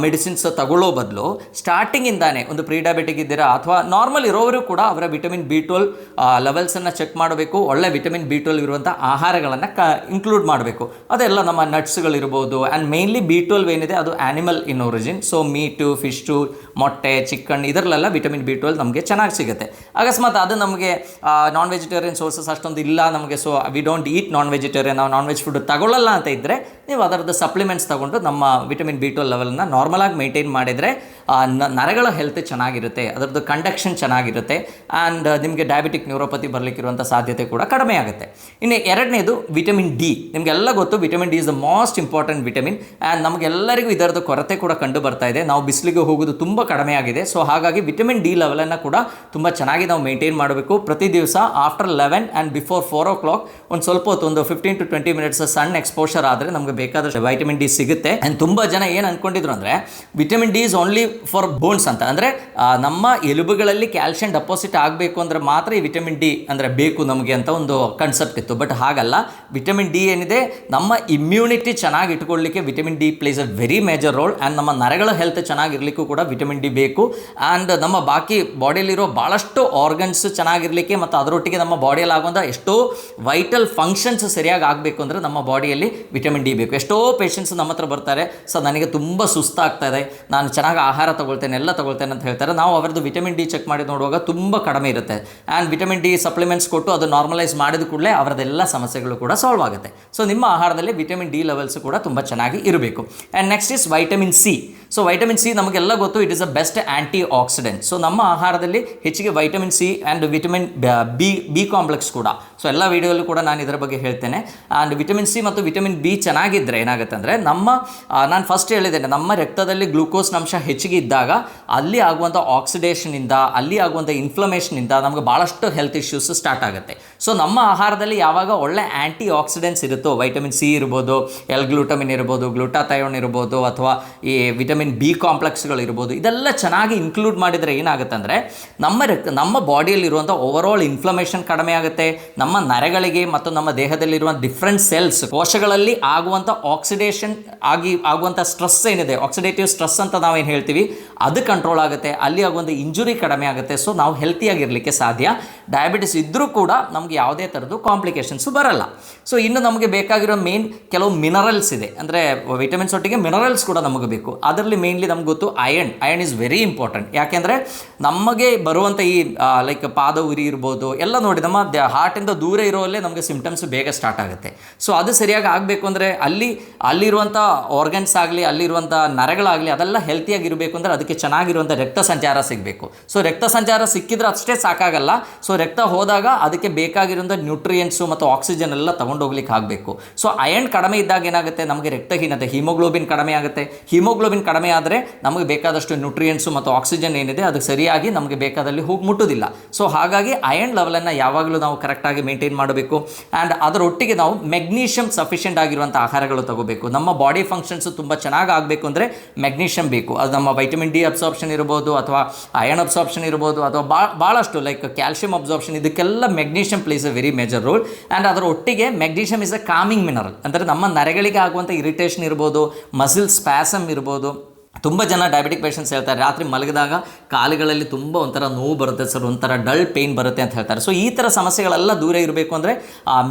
ಮೆಡಿಸಿನ್ಸ್ ತಗೊಳ್ಳೋ ಬದಲು ಸ್ಟಾರ್ಟಿಂಗಿಂದಾನೆ ಒಂದು ಪ್ರೀ ಡಯಾಬಿಟಿಕ್ ಇದ್ದೀರಾ ಅಥವಾ ನಾರ್ಮಲ್ ಇರೋರು ಕೂಡ ಅವರ ವಿಟಮಿನ್ B12 ಲೆವೆಲ್ಸನ್ನು ಚೆಕ್ ಮಾಡಬೇಕು. ಒಳ್ಳೆ ವಿಟಮಿನ್ B12 ಇರುವಂಥ ಆಹಾರಗಳನ್ನು ಇನ್ಕ್ಲೂಡ್ ಮಾಡಬೇಕು. ಅದೆಲ್ಲ ನಮ್ಮ ನಟ್ಸ್ಗಳಿರ್ಬೋದು. ಆ್ಯಂಡ್ ಮೇನ್ಲಿ B12 ಏನಿದೆ ಅದು ಆ್ಯನಿಮಲ್ ಇನ್ ಒರಿಜಿನ್. ಸೊ ಮೀಟು, ಫಿಶ್ಟು, ಮೊಟ್ಟೆ, ಚಿಕನ್ ಇದರಲ್ಲೆಲ್ಲ ವಿಟಮಿನ್ B12 ನಮಗೆ ಚೆನ್ನಾಗಿ ಸಿಗುತ್ತೆ. ಅಕಸ್ಮಾತ್ ಅದು ನಮಗೆ ನಾನ್ ವೆಜಿಟೇರಿಯನ್ ಸೋರ್ಸಸ್ ಅಷ್ಟೊಂದು ಇಲ್ಲ ನಮಗೆ, so we don't heat non vegetarian, ನಾವು ನಾನ್ ವೆಜ್ ಫುಡ್ ತಗೊಳ್ಳಲ್ಲ ಅಂತ ಇದ್ದರೆ ನೀವು ಅದರದ್ದು ಸಪ್ಲಿಮೆಂಟ್ಸ್ ತೊಗೊಂಡು ನಮ್ಮ ವಿಟಮಿನ್ B12 ಲೆವೆಲ್ನ ನಾರ್ಮಲಾಗಿ ಮೇಂಟೈನ್ ಮಾಡಿದರೆ ನರಗಳ ಹೆಲ್ತ್ ಚೆನ್ನಾಗಿರುತ್ತೆ, ಅದರದ್ದು ಕಂಡಕ್ಷನ್ ಚೆನ್ನಾಗಿರುತ್ತೆ, ಆ್ಯಂಡ್ ನಿಮಗೆ ಡಯಾಬಿಟಿಕ್ ನ್ಯೂರೋಪತಿ ಬರಲಿಕ್ಕಿರುವಂಥ ಸಾಧ್ಯತೆ ಕೂಡ ಕಡಿಮೆ ಆಗುತ್ತೆ. ಇನ್ನು ಎರಡನೇದು ವಿಟಮಿನ್ D. ನಿಮಗೆಲ್ಲ ಗೊತ್ತು vitamin D is the most important vitamin. And ನಮಗೆಲ್ಲರಿಗೂ ಇದರದ್ದು ಕೊರತೆ ಕೂಡ ಕಂಡು ಬರ್ತಾ ಇದೆ. ನಾವು ಬಿಸಿಲಿಗೆ ಹೋಗೋದು ತುಂಬ ಕಡಿಮೆ ಆಗಿದೆ. ಸೊ ಹಾಗಾಗಿ ವಿಟಮಿನ್ D ಲೆವೆಲನ್ನು ಕೂಡ ತುಂಬ ಚೆನ್ನಾಗಿ ನಾವು ಮೇಂಟೈನ್ ಮಾಡಬೇಕು. ಪ್ರತಿ ದಿವಸ ಆಫ್ಟರ್ 11 ಆ್ಯಂಡ್ ಬಿಫೋರ್ 4 o'clock ಒಂದು ಸ್ವಲ್ಪ ಹೊತ್ತು, ಒಂದು 15 to 20 minutes ಸಣ್ಣ ಎಕ್ಸ್ಪೋಷರ್ ಆದರೆ ನಮಗೆ ಬೇಕಾದಷ್ಟು ವಿಟಮಿನ್ D ಸಿಗುತ್ತೆ. ಆ್ಯಂಡ್ ತುಂಬ ಜನ ಏನು ಅಂದ್ಕೊಂಡಿದ್ರು ಅಂದರೆ vitamin D is only for bones ಅಂತ, ಅಂದರೆ ನಮ್ಮ ಎಲುಬುಗಳಲ್ಲಿ ಕ್ಯಾಲ್ಸಿಯಂ ಡೆಪಾಸಿಟ್ ಆಗಬೇಕು ಅಂದರೆ ಮಾತ್ರ ಈ ವಿಟಮಿನ್ D ಅಂದರೆ ಬೇಕು ನಮಗೆ ಅಂತ ಒಂದು ಕನ್ಸೆಪ್ಟ್ ಇತ್ತು. ಬಟ್ ಹಾಗಲ್ಲ, ವಿಟಮಿನ್ D ಏನಿದೆ ನಮ್ಮ ಇಮ್ಯುನಿಟಿ ಚೆನ್ನಾಗಿ ಇಟ್ಕೊಳ್ಳಿಕ್ಕೆ vitamin D plays a very major role. And ನಮ್ಮ ನರಗಳ ಹೆಲ್ತ್ ಚೆನ್ನಾಗಿರಲಿಕ್ಕೂ ಕೂಡ ವಿಟಮಿನ್ D ಬೇಕು. ಆ್ಯಂಡ್ ನಮ್ಮ ಬಾಕಿ ಬಾಡಿಯಲ್ಲಿರೋ ಭಾಳಷ್ಟು ಆರ್ಗನ್ಸ್ ಚೆನ್ನಾಗಿರಲಿಕ್ಕೆ ಮತ್ತು ಅದರೊಟ್ಟಿಗೆ ನಮ್ಮ ಬಾಡಿಯಲ್ಲಿ ಆಗುವಂಥ ಎಷ್ಟೋ ವೈಟಲ್ ಫಂಕ್ಷನ್ಸ್ ಸರಿಯಾಗಿ ಆಗಬೇಕು ಅಂದರೆ ನಮ್ಮ ಬಾಡಿಯಲ್ಲಿ ವಿಟಮಿನ್ D ಬೇಕು. ಎಷ್ಟೋ ಪೇಷಂಟ್ಸ್ ನಮ್ಮ ಹತ್ರ ಬರ್ತಾರೆ, ಸೊ ನನಗೆ ತುಂಬ ಸುಸ್ತಾಗ್ತಾ ಇದೆ, ನಾನು ಚೆನ್ನಾಗಿ ಆಹಾರ ತಗೊಳ್ತೇನೆ, ಎಲ್ಲ ತಗೊಳ್ತೇನೆ ಅಂತ ಹೇಳ್ತಾರೆ. ನಾವು ಅವರದ್ದು ವಿಟಮಿನ್ D ಚೆಕ್ ಮಾಡಿ ನೋಡುವಾಗ ತುಂಬ ಕಡಿಮೆ ಇರುತ್ತೆ. ಆ್ಯಂಡ್ ವಿಟಮಿನ್ D ಸಪ್ಲಿಮೆಂಟ್ಸ್ ಕೊಟ್ಟು ಅದು ನಾರ್ಮಲೈಸ್ ಮಾಡಿದ ಕೂಡಲೇ ಅವರದೆಲ್ಲ ಸಮಸ್ಯೆಗಳು ಕೂಡ ಸಾಲ್ವ್ ಆಗುತ್ತೆ. ಸೊ ನಿಮ್ಮ ಆಹಾರದಲ್ಲಿ ವಿಟಮಿನ್ D ಲೆವೆಲ್ಸ್ ಕೂಡ ತುಂಬ ಚೆನ್ನಾಗಿ ಇರಬೇಕು. And next is vitamin C. So vitamin C ನಮಗೆಲ್ಲ ಗೊತ್ತು it is a best anti accident. So ನಮ್ಮ ಆಹಾರದಲ್ಲಿ ಹೆಚ್ಚಿಗೆ vitamin C and vitamin B complex ಕೂಡ, ಸೊ ಎಲ್ಲ ವೀಡಿಯೋಲ್ಲೂ ಕೂಡ ನಾನು ಇದರ ಬಗ್ಗೆ ಹೇಳ್ತೇನೆ. ಆ್ಯಂಡ್ ವಿಟಮಿನ್ C ಮತ್ತು ವಿಟಮಿನ್ B ಚೆನ್ನಾಗಿದ್ದರೆ ಏನಾಗುತ್ತೆ ಅಂದರೆ ನಾನು ಫಸ್ಟ್ ಹೇಳಿದ್ದೇನೆ, ನಮ್ಮ ರಕ್ತದಲ್ಲಿ ಗ್ಲೂಕೋಸ್ನ ಅಂಶ ಹೆಚ್ಚಿಗೆ ಇದ್ದಾಗ ಅಲ್ಲಿ ಆಗುವಂಥ ಆಕ್ಸಿಡೇಷನಿಂದ, ಅಲ್ಲಿ ಆಗುವಂಥ ಇನ್ಫ್ಲಮೇಷನಿಂದ ನಮಗೆ ಭಾಳಷ್ಟು ಹೆಲ್ತ್ ಇಶ್ಯೂಸ್ ಸ್ಟಾರ್ಟ್ ಆಗುತ್ತೆ. ಸೊ ನಮ್ಮ ಆಹಾರದಲ್ಲಿ ಯಾವಾಗ ಒಳ್ಳೆ ಆ್ಯಂಟಿ ಆಕ್ಸಿಡೆಂಟ್ಸ್ ಇರುತ್ತೋ, ವೈಟಮಿನ್ C ಇರ್ಬೋದು, ಗ್ಲೂಟಮಿನ್ ಇರ್ಬೋದು, ಗ್ಲೂಟಾಥಯೋನ್ ಇರ್ಬೋದು, ಅಥವಾ ಈ ವಿಟಮಿನ್ B ಕಾಂಪ್ಲೆಕ್ಸ್ಗಳು ಇರ್ಬೋದು, ಇದೆಲ್ಲ ಚೆನ್ನಾಗಿ ಇನ್ಕ್ಲೂಡ್ ಮಾಡಿದರೆ ಏನಾಗುತ್ತೆ ಅಂದರೆ ನಮ್ಮ ಬಾಡಿಯಲ್ಲಿರುವಂಥ ಓವರಾಲ್ ಇನ್ಫ್ಲಮೇಷನ್ ಕಡಿಮೆ ಆಗುತ್ತೆ. ನಮ್ಮ ನರಗಳಿಗೆ ಮತ್ತು ನಮ್ಮ ದೇಹದಲ್ಲಿರುವ ಡಿಫ್ರೆಂಟ್ ಸೆಲ್ಸ್, ಕೋಶಗಳಲ್ಲಿ ಆಗುವಂಥ ಆಕ್ಸಿಡೇಷನ್ ಆಗುವಂಥ ಸ್ಟ್ರೆಸ್ ಏನಿದೆ, ಆಕ್ಸಿಡೇಟಿವ್ ಸ್ಟ್ರೆಸ್ ಅಂತ ನಾವೇನು ಹೇಳ್ತೀವಿ, ಅದು ಕಂಟ್ರೋಲ್ ಆಗುತ್ತೆ. ಅಲ್ಲಿ ಆಗುವಂಥ ಇಂಜುರಿ ಕಡಿಮೆ ಆಗುತ್ತೆ. ಸೊ ನಾವು ಹೆಲ್ತಿಯಾಗಿರಲಿಕ್ಕೆ ಸಾಧ್ಯ. ಡಯಾಬಿಟಿಸ್ ಇದ್ದರೂ ಕೂಡ ನಮಗೆ ಯಾವುದೇ ಥರದ್ದು ಕಾಂಪ್ಲಿಕೇಶನ್ಸು ಬರಲ್ಲ. ಸೊ ಇನ್ನು ನಮಗೆ ಬೇಕಾಗಿರೋ ಮೇನ್ ಕೆಲವು ಮಿನರಲ್ಸ್ ಇದೆ, ಅಂದರೆ ವಿಟಮಿನ್ಸ್ ಒಟ್ಟಿಗೆ ಮಿನರಲ್ಸ್ ಕೂಡ ನಮಗೆ ಬೇಕು. ಅದರಲ್ಲಿ ಮೇನ್ಲಿ ನಮ್ಗೆ ಗೊತ್ತು ಅಯರ್ನ್ ಈಸ್ ವೆರಿ ಇಂಪಾರ್ಟೆಂಟ್. ಯಾಕೆಂದರೆ ನಮಗೆ ಬರುವಂಥ ಈ ಲೈಕ್ ಪಾದ ಉರಿ ಇರ್ಬೋದು ಎಲ್ಲ ನೋಡಿ, ನಮ್ಮ ಹಾರ್ಟಿಂದ ದೂರ ಇರೋಲ್ಲೇ ನಮಗೆ ಸಿಂಪ್ಟಮ್ಸ್ ಬೇಗ ಸ್ಟಾರ್ಟ್ ಆಗುತ್ತೆ. ಸೊ ಅದು ಸರಿಯಾಗಿ ಆಗಬೇಕು ಅಂದರೆ ಅಲ್ಲಿರುವಂಥ ಆರ್ಗನ್ಸ್ ಆಗಲಿ, ಅಲ್ಲಿರುವಂಥ ನರಗಳಾಗಲಿ ಅದೆಲ್ಲ ಹೆಲ್ತಿಯಾಗಿರಬೇಕು ಅಂದರೆ ಅದಕ್ಕೆ ಚೆನ್ನಾಗಿರುವಂಥ ರಕ್ತ ಸಂಚಾರ ಸಿಗಬೇಕು. ಸೊ ರಕ್ತ ಸಂಚಾರ ಸಿಕ್ಕಿದ್ರೆ ಅಷ್ಟೇ ಸಾಕಾಗಲ್ಲ. ಸೊ ರಕ್ತ ಹೋದಾಗ ಅದಕ್ಕೆ ಬೇಕಾಗಿರುವಂಥ ನ್ಯೂಟ್ರಿಯೆಂಟ್ಸು ಮತ್ತು ಆಕ್ಸಿಜನ್ ಎಲ್ಲ ತೊಗೊಂಡೋಗ್ಲಿಕ್ಕೆ ಆಗಬೇಕು. ಸೊ ಅಯರ್ನ್ ಕಡಿಮೆ ಇದ್ದಾಗ ಏನಾಗುತ್ತೆ, ನಮಗೆ ರಕ್ತಹೀನತೆ, ಹಿಮೋಗ್ಲೋಬಿನ್ ಕಡಿಮೆ ಆಗುತ್ತೆ. ಹಿಮೋಗ್ಲೋಬಿನ್ ಕಡಿಮೆ ಆದರೆ ನಮಗೆ ಬೇಕಾದಷ್ಟು ನ್ಯೂಟ್ರಿಯೆಂಟ್ಸು ಮತ್ತು ಆಕ್ಸಿಜನ್ ಏನಿದೆ ಅದು ಸರಿಯಾಗಿ ನಮಗೆ ಬೇಕಾದಲ್ಲಿ ಹೋಗಿ ಮುಟ್ಟೋದಿಲ್ಲ. ಸೊ ಹಾಗಾಗಿ ಅಯರ್ನ್ ಲೆವೆಲನ್ನು ಯಾವಾಗಲೂ ನಾವು ಕರೆಕ್ಟಾಗಿ ಮೇಂಟೈನ್ ಮಾಡಬೇಕು. ಆ್ಯಂಡ್ ಅದರೊಟ್ಟಿಗೆ ನಾವು ಮೆಗ್ನೀಷಿಯಮ್ ಸಫಿಷಿಯೆಂಟ್ ಆಗಿರುವಂಥ ಆಹಾರಗಳು ತಗೋಬೇಕು. ನಮ್ಮ ಬಾಡಿ ಫಂಕ್ಷನ್ಸು ತುಂಬ ಚೆನ್ನಾಗಿ ಆಗಬೇಕು ಅಂದರೆ ಮೆಗ್ನೀಷಿಯಮ್ ಬೇಕು. ಅದು ನಮ್ಮ ವೈಟಮಿನ್ D ಅಬ್ಸಾರ್ಪ್ಷನ್ ಇರ್ಬೋದು, ಅಥವಾ ಅಯರ್ನ್ ಅಬ್ಸಾರ್ಪ್ಷನ್ ಇರ್ಬೋದು, ಅಥವಾ ಭಾಳಷ್ಟು ಲೈಕ್ ಕ್ಯಾಲ್ಸಿಯಂ ಅಬ್ಸಾರ್ಪ್ಷನ್, ಇದಕ್ಕೆಲ್ಲ magnesium place A very major role. And ಅದರ ಒಟ್ಟಿಗೆ magnesium is a coming mineral. ಅಂದರೆ ನಮ್ಮ ನರಗಳಿಗೆ ಆಗುವಂಥ ಇರಿಟೇಷನ್ ಇರ್ಬೋದು, ಮಸಿಲ್ ಸ್ಪ್ಯಾಸಮ್ ಇರ್ಬೋದು, ತುಂಬ ಜನ ಡಯಾಬಿಟಿಕ್ ಪೇಷಂಟ್ಸ್ ಹೇಳ್ತಾರೆ ರಾತ್ರಿ ಮಲಗಿದಾಗ ಕಾಲುಗಳಲ್ಲಿ ತುಂಬ ಒಂಥರ ನೋವು ಬರುತ್ತೆ ಸರ್, ಒಂಥರ ಡಲ್ ಪೇಯ್ನ್ ಬರುತ್ತೆ ಅಂತ ಹೇಳ್ತಾರೆ. ಸೊ ಈ ಥರ ಸಮಸ್ಯೆಗಳೆಲ್ಲ ದೂರ ಇರಬೇಕು ಅಂದರೆ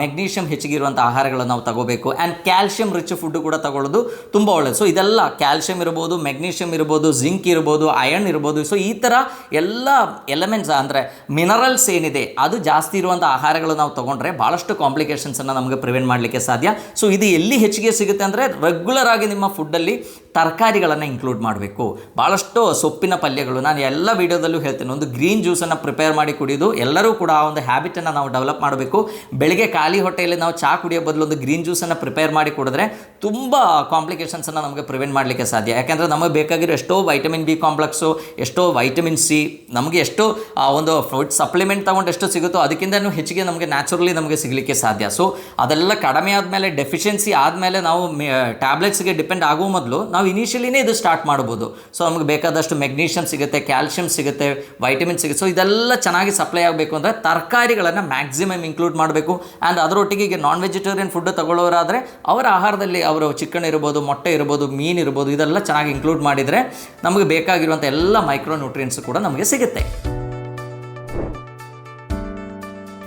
ಮೆಗ್ನೀಷಿಯಮ್ ಹೆಚ್ಚಿಗಿರುವಂಥ ಆಹಾರಗಳನ್ನು ನಾವು ತಗೋಬೇಕು. ಆ್ಯಂಡ್ ಕ್ಯಾಲ್ಶಿಯಂ ರಿಚ್ ಫುಡ್ಡು ಕೂಡ ತಗೊಳ್ಳೋದು ತುಂಬ ಒಳ್ಳೆಯದು. ಸೊ ಇದೆಲ್ಲ ಕ್ಯಾಲ್ಶಿಯಂ ಇರ್ಬೋದು, ಮೆಗ್ನೀಷಿಯಮ್ ಇರ್ಬೋದು, ಜಿಂಕ್ ಇರ್ಬೋದು, ಐರನ್ ಇರ್ಬೋದು. ಸೊ ಈ ಥರ ಎಲ್ಲ ಎಲಿಮೆಂಟ್ಸ್ ಅಂದರೆ ಮಿನರಲ್ಸ್ ಏನಿದೆ ಅದು ಜಾಸ್ತಿ ಇರುವಂಥ ಆಹಾರಗಳು ನಾವು ತೊಗೊಂಡ್ರೆ ಭಾಳಷ್ಟು ಕಾಂಪ್ಲಿಕೇಶನ್ಸನ್ನು ನಮಗೆ ಪ್ರಿವೆಂಟ್ ಮಾಡಲಿಕ್ಕೆ ಸಾಧ್ಯ. ಸೊ ಇದು ಎಲ್ಲಿ ಹೆಚ್ಚಿಗೆ ಸಿಗುತ್ತೆ ಅಂದರೆ ರೆಗ್ಯುಲರ್ ಆಗಿ ನಿಮ್ಮ ಫುಡ್ಡಲ್ಲಿ ತರಕಾರಿಗಳನ್ನು ಇನ್ಕ್ಲೂಡ್ ಮಾಡಬೇಕು. ಭಾಳಷ್ಟು ಸೊಪ್ಪಿನ ಪಲ್ಯಗಳು, ನಾನು ಎಲ್ಲ ವೀಡಿಯೋದಲ್ಲೂ ಹೇಳ್ತೇನೆ, ಒಂದು ಗ್ರೀನ್ ಜ್ಯೂಸನ್ನು ಪ್ರಿಪೇರ್ ಮಾಡಿ ಕುಡಿಯೋದು ಎಲ್ಲರೂ ಕೂಡ ಆ ಒಂದು ಹ್ಯಾಬಿಟನ್ನು ನಾವು ಡೆವಲಪ್ ಮಾಡಬೇಕು. ಬೆಳಗ್ಗೆ ಖಾಲಿ ಹೊಟ್ಟೆಯಲ್ಲಿ ನಾವು ಚಹಾ ಕುಡಿಯೋ ಬದಲು ಒಂದು ಗ್ರೀನ್ ಜ್ಯೂಸನ್ನು ಪ್ರಿಪೇರ್ ಮಾಡಿ ಕುಡಿದ್ರೆ ತುಂಬ ಕಾಂಪ್ಲಿಕೇಶನ್ಸನ್ನು ನಮಗೆ ಪ್ರಿವೆಂಟ್ ಮಾಡಲಿಕ್ಕೆ ಸಾಧ್ಯ. ಯಾಕೆಂದರೆ ನಮಗೆ ಬೇಕಾಗಿರೋ ಎಷ್ಟೋ ವೈಟಮಿನ್ ಬಿ ಕಾಂಪ್ಲೆಕ್ಸು, ಎಷ್ಟೋ ವೈಟಮಿನ್ ಸಿ, ನಮಗೆ ಎಷ್ಟೋ ಒಂದು ಫುಡ್ ಸಪ್ಲಿಮೆಂಟ್ ತೊಗೊಂಡು ಎಷ್ಟು ಸಿಗುತ್ತೋ ಅದಕ್ಕಿಂತಲೂ ಹೆಚ್ಚಿಗೆ ನಮಗೆ ನ್ಯಾಚುರಲಿ ನಮಗೆ ಸಿಗಲಿಕ್ಕೆ ಸಾಧ್ಯ. ಸೊ ಅದೆಲ್ಲ ಕಡಿಮೆ ಆದಮೇಲೆ, ಡೆಫಿಷಿಯನ್ಸಿ ಆದಮೇಲೆ ನಾವು ಟ್ಯಾಬ್ಲೆಟ್ಸ್ಗೆ ಡಿಪೆಂಡ್ ಆಗುವ ಮೊದಲು ನಾವು ಇನಿಷಿಯಲಿನೇ ಇದು ಸ್ಟಾರ್ಟ್ ಮಾಡ್ಬೋದು. ಸೊ ನಮಗೆ ಬೇಕಾದಷ್ಟು ಮೆಗ್ನೀಷಿಯಮ್ ಸಿಗುತ್ತೆ, ಕ್ಯಾಲ್ಶಿಯಂ ಸಿಗುತ್ತೆ, ವೈಟಮಿನ್ ಸಿಗುತ್ತೆ. ಸೊ ಇದೆಲ್ಲ ಚೆನ್ನಾಗಿ ಸಪ್ಲೈ ಆಗಬೇಕು ಅಂದರೆ ತರಕಾರಿಗಳನ್ನು ಮ್ಯಾಕ್ಸಿಮಮ್ ಇನ್ಕ್ಲೂಡ್ ಮಾಡಬೇಕು. ಆ್ಯಂಡ್ ಅದರೊಟ್ಟಿಗೆ ಈಗ ನಾನ್ ವೆಜಿಟೇರಿಯನ್ ಫುಡ್ ತಗೊಳ್ಳೋರಾದರೆ ಅವರ ಆಹಾರದಲ್ಲಿ ಅವರು ಚಿಕನ್ ಇರ್ಬೋದು, ಮೊಟ್ಟೆ ಇರ್ಬೋದು, ಮೀನು ಇರ್ಬೋದು, ಇದೆಲ್ಲ ಚೆನ್ನಾಗಿ ಇನ್ಕ್ಲೂಡ್ ಮಾಡಿದರೆ ನಮಗೆ ಬೇಕಾಗಿರುವಂಥ ಎಲ್ಲ ಮೈಕ್ರೋ ನ್ಯೂಟ್ರಿಯೆಂಟ್ಸ್ ಕೂಡ ನಮಗೆ ಸಿಗುತ್ತೆ.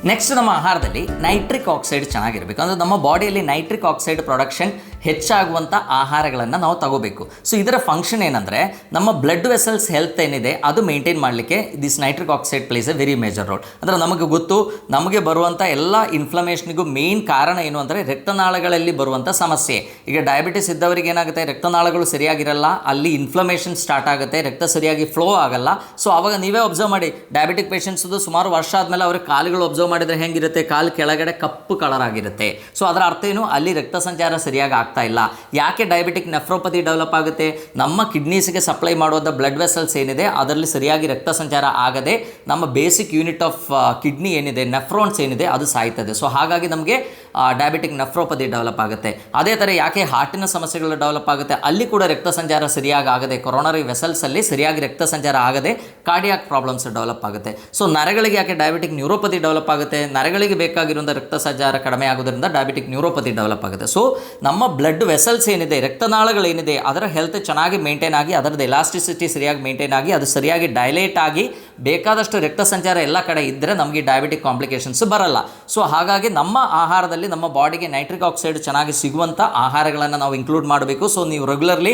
ನೆಕ್ಸ್ಟ್ ನಮ್ಮ ಆಹಾರದಲ್ಲಿ ನೈಟ್ರಿಕ್ ಆಕ್ಸೈಡ್ ಚೆನ್ನಾಗಿರಬೇಕು. ಅಂದರೆ ನಮ್ಮ ಬಾಡಿಯಲ್ಲಿ ನೈಟ್ರಿಕ್ ಆಕ್ಸೈಡ್ ಪ್ರೊಡಕ್ಷನ್ ಹೆಚ್ಚಾಗುವಂಥ ಆಹಾರಗಳನ್ನು ನಾವು ತಗೋಬೇಕು. ಸೊ ಇದರ ಫಂಕ್ಷನ್ ಏನಂದರೆ ನಮ್ಮ ಬ್ಲಡ್ ವೆಸಲ್ಸ್ ಹೆಲ್ತ್ ಏನಿದೆ ಅದು ಮೇಂಟೈನ್ ಮಾಡಲಿಕ್ಕೆ this nitric oxide place A very major roll. ಅಂದರೆ ನಮಗೆ ಗೊತ್ತು, ನಮಗೆ ಬರುವಂಥ ಎಲ್ಲ ಇನ್ಫ್ಲಮೇಷನ್ಗೂ ಮೇನ್ ಕಾರಣ ಏನು ಅಂದರೆ ರಕ್ತನಾಳಗಳಲ್ಲಿ ಬರುವಂಥ ಸಮಸ್ಯೆ. ಈಗ ಡಯಾಬಿಟಿಸ್ ಇದ್ದವರಿಗೆ ಏನಾಗುತ್ತೆ, ರಕ್ತನಾಳಗಳು ಸರಿಯಾಗಿರಲ್ಲ, ಅಲ್ಲಿ ಇನ್ಫ್ಲಮೇಷನ್ ಸ್ಟಾರ್ಟ್ ಆಗುತ್ತೆ, ರಕ್ತ ಸರಿಯಾಗಿ ಫ್ಲೋ ಆಗಲ್ಲ. ಸೊ ಆವಾಗ ನೀವೇ ಅಬ್ಸರ್ವ್ ಮಾಡಿ, ಡಯಾಬಿಟಿಕ್ ಪೇಷಂಟ್ಸ್ದು ಸುಮಾರು ವರ್ಷ ಆದಮೇಲೆ ಅವ್ರ ಕಾಲುಗಳು ಅಬ್ಸರ್ವ್ ಮಾಡಿದರೆ ಹೆಂಗಿರುತ್ತೆ, ಕಾಲು ಕೆಳಗಡೆ ಕಪ್ಪು ಕಲರ್ ಆಗಿರುತ್ತೆ. ಸೊ ಅದರ ಅರ್ಥ ಏನು, ಅಲ್ಲಿ ರಕ್ತ ಸಂಚಾರ ಸರಿಯಾಗಿ ಆಗ್ತಾ ಇಲ್ಲ. ಯಾಕೆ ಡಯಾಬಿಟಿಕ್ ನೆಫ್ರೋಪತಿ ಡೆವಲಪ್ ಆಗುತ್ತೆ? ನಮ್ಮ ಕಿಡ್ನೀಸ್ಗೆ ಸಪ್ಲೈ ಮಾಡುವಂಥ ಬ್ಲಡ್ ವೆಸಲ್ಸ್ ಏನಿದೆ ಅದರಲ್ಲಿ ಸರಿಯಾಗಿ ರಕ್ತ ಸಂಚಾರ ಆಗದೆ ನಮ್ಮ ಬೇಸಿಕ್ ಯೂನಿಟ್ ಆಫ್ ಕಿಡ್ನಿ ಏನಿದೆ, ನೆಫ್ರಾನ್ಸ್ ಏನಿದೆ ಅದು ಸಾಯ್ತದೆ. ಸೊ ಹಾಗಾಗಿ ನಮಗೆ ಡಯಾಬಿಟಿಕ್ ನೆಫ್ರೋಪತಿ ಡೆವಲಪ್ ಆಗುತ್ತೆ. ಅದೇ ಥರ ಯಾಕೆ ಹಾರ್ಟಿನ ಸಮಸ್ಯೆಗಳು ಡೆವಲಪ್ ಆಗುತ್ತೆ, ಅಲ್ಲಿ ಕೂಡ ರಕ್ತ ಸಂಚಾರ ಸರಿಯಾಗಿ ಆಗದೆ, ಕೊರೋನರಿ ವೆಸಲ್ಸಲ್ಲಿ ಸರಿಯಾಗಿ ರಕ್ತ ಸಂಚಾರ ಆಗದೆ ಕಾರ್ಡಿಯಾಕ್ ಪ್ರಾಬ್ಲಮ್ಸ್ ಡೆವಲಪ್ ಆಗುತ್ತೆ. ಸೊ ನರಗಳಿಗೆ ಯಾಕೆ ಡಯಾಬಿಟಿಕ್ ನ್ಯೂರೋಪತಿ ಡೆವಲಪ್ ಆಗುತ್ತೆ, ನರಗಳಿಗೆ ಬೇಕಾಗಿರುವಂಥ ರಕ್ತ ಸಂಚಾರ ಕಡಿಮೆ ಆಗೋದ್ರಿಂದ ಡಯಾಬಿಟಿಕ್ ನ್ಯೂರೋಪತಿ ಡೆವಲಪ್ ಆಗುತ್ತೆ. ಸೊ ನಮ್ಮ ಬ್ಲಡ್ ವೆಸಲ್ಸ್ ಏನಿದೆ, ರಕ್ತನಾಳಗಳೇನಿದೆ ಅದರ ಹೆಲ್ತ್ ಚೆನ್ನಾಗಿ ಮೇಂಟೈನ್ ಆಗಿ, ಅದರದ್ದು ಎಲಾಸ್ಟಿಸಿಟಿ ಸರಿಯಾಗಿ ಮೇಂಟೈನ್ ಆಗಿ, ಅದು ಸರಿಯಾಗಿ ಡೈಲೇಟ್ ಆಗಿ ಬೇಕಾದಷ್ಟು ರಕ್ತ ಸಂಚಾರ ಎಲ್ಲ ಕಡೆ ಇದ್ದರೆ ನಮಗೆ ಡಯಾಬಿಟಿಕ್ ಕಾಂಪ್ಲಿಕೇಶನ್ಸ್ ಬರಲ್ಲ. ಸೊ ಹಾಗಾಗಿ ನಮ್ಮ ಆಹಾರದಲ್ಲಿ ನಮ್ಮ ಬಾಡಿಗೆ ನೈಟ್ರಿಕ್ ಆಕ್ಸೈಡ್ ಚೆನ್ನಾಗಿ ಸಿಗುವಂಥ ಆಹಾರಗಳನ್ನು ನಾವು ಇನ್ಕ್ಲೂಡ್ ಮಾಡಬೇಕು. ಸೊ ನೀವು ರೆಗ್ಯುಲರ್ಲಿ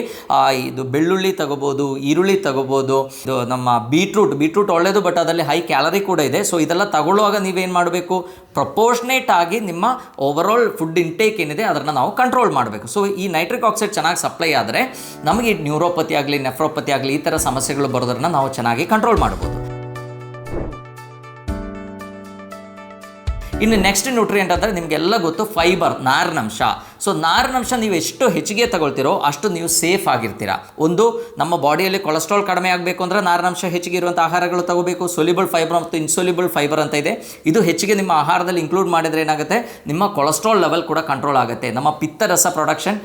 ಇದು ಬೆಳ್ಳುಳ್ಳಿ ತಗೋಬೋದು, ಈರುಳ್ಳಿ ತಗೋಬೋದು, ಇದು ನಮ್ಮ ಬೀಟ್ರೂಟ್ ಒಳ್ಳೆಯದು, ಬಟ್ ಅದರಲ್ಲಿ ಹೈ ಕ್ಯಾಲರಿ ಕೂಡ ಇದೆ. ಸೊ ಇದೆಲ್ಲ ತಗೊಳ್ಳುವಾಗ ನೀವೇನು ಮಾಡಬೇಕು, ಪ್ರಪೋರ್ಷನೇಟ್ ಆಗಿ ನಿಮ್ಮ ಓವರಾಲ್ ಫುಡ್ ಇಂಟೇಕ್ ಏನಿದೆ ಅದನ್ನು ನಾವು ಕಂಟ್ರೋಲ್ ಮಾಡಬೇಕು. ಸೊ ಈ ನೈಟ್ರಿಕ್ ಆಕ್ಸೈಡ್ ಚೆನ್ನಾಗಿ ಸಪ್ಲೈ ಆದರೆ ನಮಗೆ ನ್ಯೂರೋಪತಿ ಆಗಲಿ, ನೆಫ್ರೋಪತಿ ಆಗಲಿ, ಈ ಥರ ಸಮಸ್ಯೆಗಳು ಬರೋದನ್ನು ನಾವು ಚೆನ್ನಾಗಿ ಕಂಟ್ರೋಲ್ ಮಾಡ್ಬೋದು. ಇನ್ನು ನೆಕ್ಸ್ಟ್ ನ್ಯೂಟ್ರಿಯೆಂಟ್ ಅಂದರೆ ನಿಮಗೆಲ್ಲ ಗೊತ್ತು, ಫೈಬರ್, ನಾರಿನಂಶ. ಸೊ ನಾರಿನಂಶ ನೀವು ಎಷ್ಟು ಹೆಚ್ಚಿಗೆ ತಗೊಳ್ತೀರೋ ಅಷ್ಟು ನೀವು ಸೇಫ್ ಆಗಿರ್ತೀರಾ. ಒಂದು, ನಮ್ಮ ಬಾಡಿಯಲ್ಲಿ ಕೊಲೆಸ್ಟ್ರಾಲ್ ಕಡಿಮೆ ಆಗಬೇಕು ಅಂದರೆ ನಾರಿನಂಶ ಹೆಚ್ಚಿಗೆ ಇರುವಂಥ ಆಹಾರಗಳು ತಗೋಬೇಕು. ಸೊಲ್ಯುಬಲ್ ಫೈಬರ್ ಮತ್ತು ಇನ್ಸೊಲ್ಯುಬಲ್ ಫೈಬರ್ ಅಂತ ಇದೆ, ಇದು ಹೆಚ್ಚಿಗೆ ನಿಮ್ಮ ಆಹಾರದಲ್ಲಿ ಇನ್ಕ್ಲೂಡ್ ಮಾಡಿದರೆ ಏನಾಗುತ್ತೆ, ನಿಮ್ಮ ಕೊಲೆಸ್ಟ್ರಾಲ್ ಲೆವೆಲ್ ಕೂಡ ಕಂಟ್ರೋಲ್ ಆಗುತ್ತೆ. ನಮ್ಮ ಪಿತ್ತರಸ ಪ್ರೊಡಕ್ಷನ್,